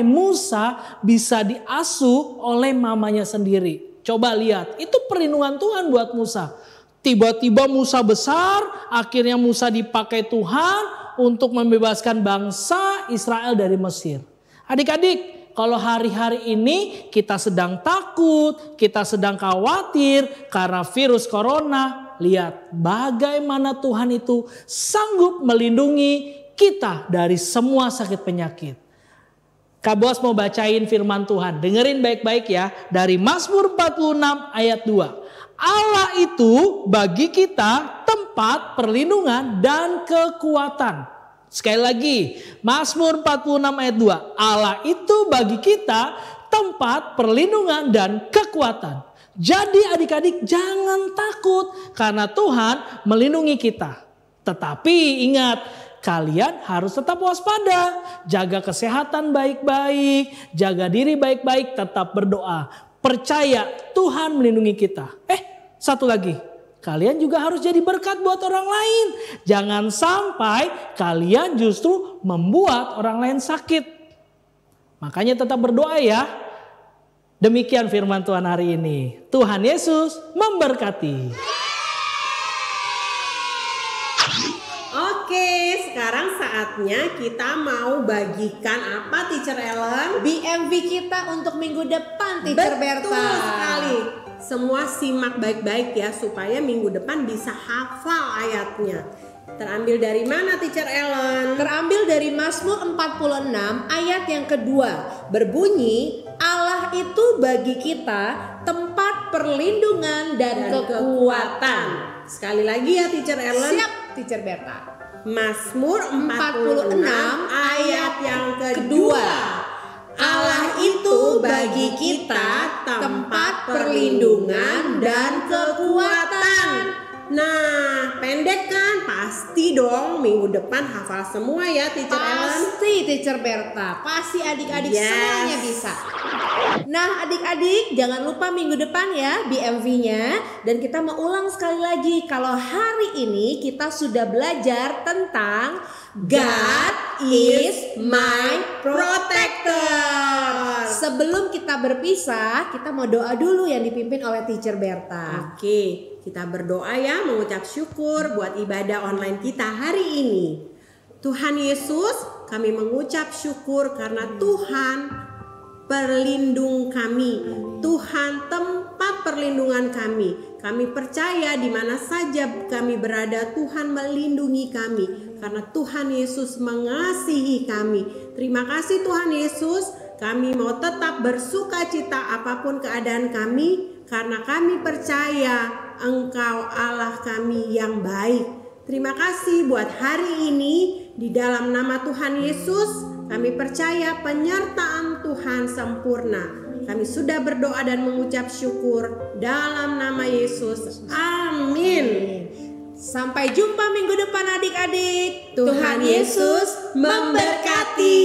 Musa bisa diasuh oleh mamanya sendiri. Coba lihat, itu perlindungan Tuhan buat Musa. Tiba-tiba Musa besar, akhirnya Musa dipakai Tuhan untuk membebaskan bangsa Israel dari Mesir. Adik-adik, kalau hari-hari ini kita sedang takut, kita sedang khawatir karena virus corona. Lihat bagaimana Tuhan itu sanggup melindungi kita dari semua sakit penyakit. Kak Boas mau bacain firman Tuhan. Dengerin baik-baik ya. Dari Mazmur 46 ayat 2. Allah itu bagi kita tempat perlindungan dan kekuatan. Sekali lagi, Mazmur 46 ayat 2. Allah itu bagi kita tempat perlindungan dan kekuatan. Jadi adik-adik jangan takut karena Tuhan melindungi kita. Tetapi ingat, kalian harus tetap waspada. Jaga kesehatan baik-baik, jaga diri baik-baik, tetap berdoa. Percaya Tuhan melindungi kita. Satu lagi. Kalian juga harus jadi berkat buat orang lain. Jangan sampai kalian justru membuat orang lain sakit. Makanya tetap berdoa ya. Demikian firman Tuhan hari ini. Tuhan Yesus memberkati. Oke, sekarang saatnya kita mau bagikan apa Teacher Ellen? BMV kita untuk minggu depan, Teacher Berta. Betul sekali. Semua simak baik-baik ya supaya minggu depan bisa hafal ayatnya. Terambil dari mana Teacher Ellen? Terambil dari Mazmur 46 ayat yang kedua. Berbunyi, Allah itu bagi kita tempat perlindungan dan kekuatan. Sekali lagi ya Teacher Ellen. Siap Teacher Berta. Mazmur 46 ayat yang kedua. Allah itu bagi kita tempat perlindungan dan kekuatan. Nah, pendek kan? Pasti dong minggu depan hafal semua ya Teacher Ellen. Pasti Teacher Berta, pasti adik-adik semuanya bisa. Nah adik-adik jangan lupa minggu depan ya BMV-nya. Dan kita mau ulang sekali lagi. Kalau hari ini kita sudah belajar tentang God is my protector. Sebelum kita berpisah, kita mau doa dulu yang dipimpin oleh Teacher Berta. Oke, kita berdoa ya, mengucap syukur buat ibadah online kita hari ini. Tuhan Yesus, kami mengucap syukur karena Tuhan perlindung kami. Tuhan tempat perlindungan kami. Kami percaya di mana saja kami berada, Tuhan melindungi kami. Karena Tuhan Yesus mengasihi kami. Terima kasih Tuhan Yesus. Kami mau tetap bersuka cita apapun keadaan kami. Karena kami percaya Engkau Allah kami yang baik. Terima kasih buat hari ini. Di dalam nama Tuhan Yesus, kami percaya penyertaan Tuhan sempurna. Kami sudah berdoa dan mengucap syukur dalam nama Yesus. Amin. Sampai jumpa minggu depan adik-adik. Tuhan Yesus memberkati.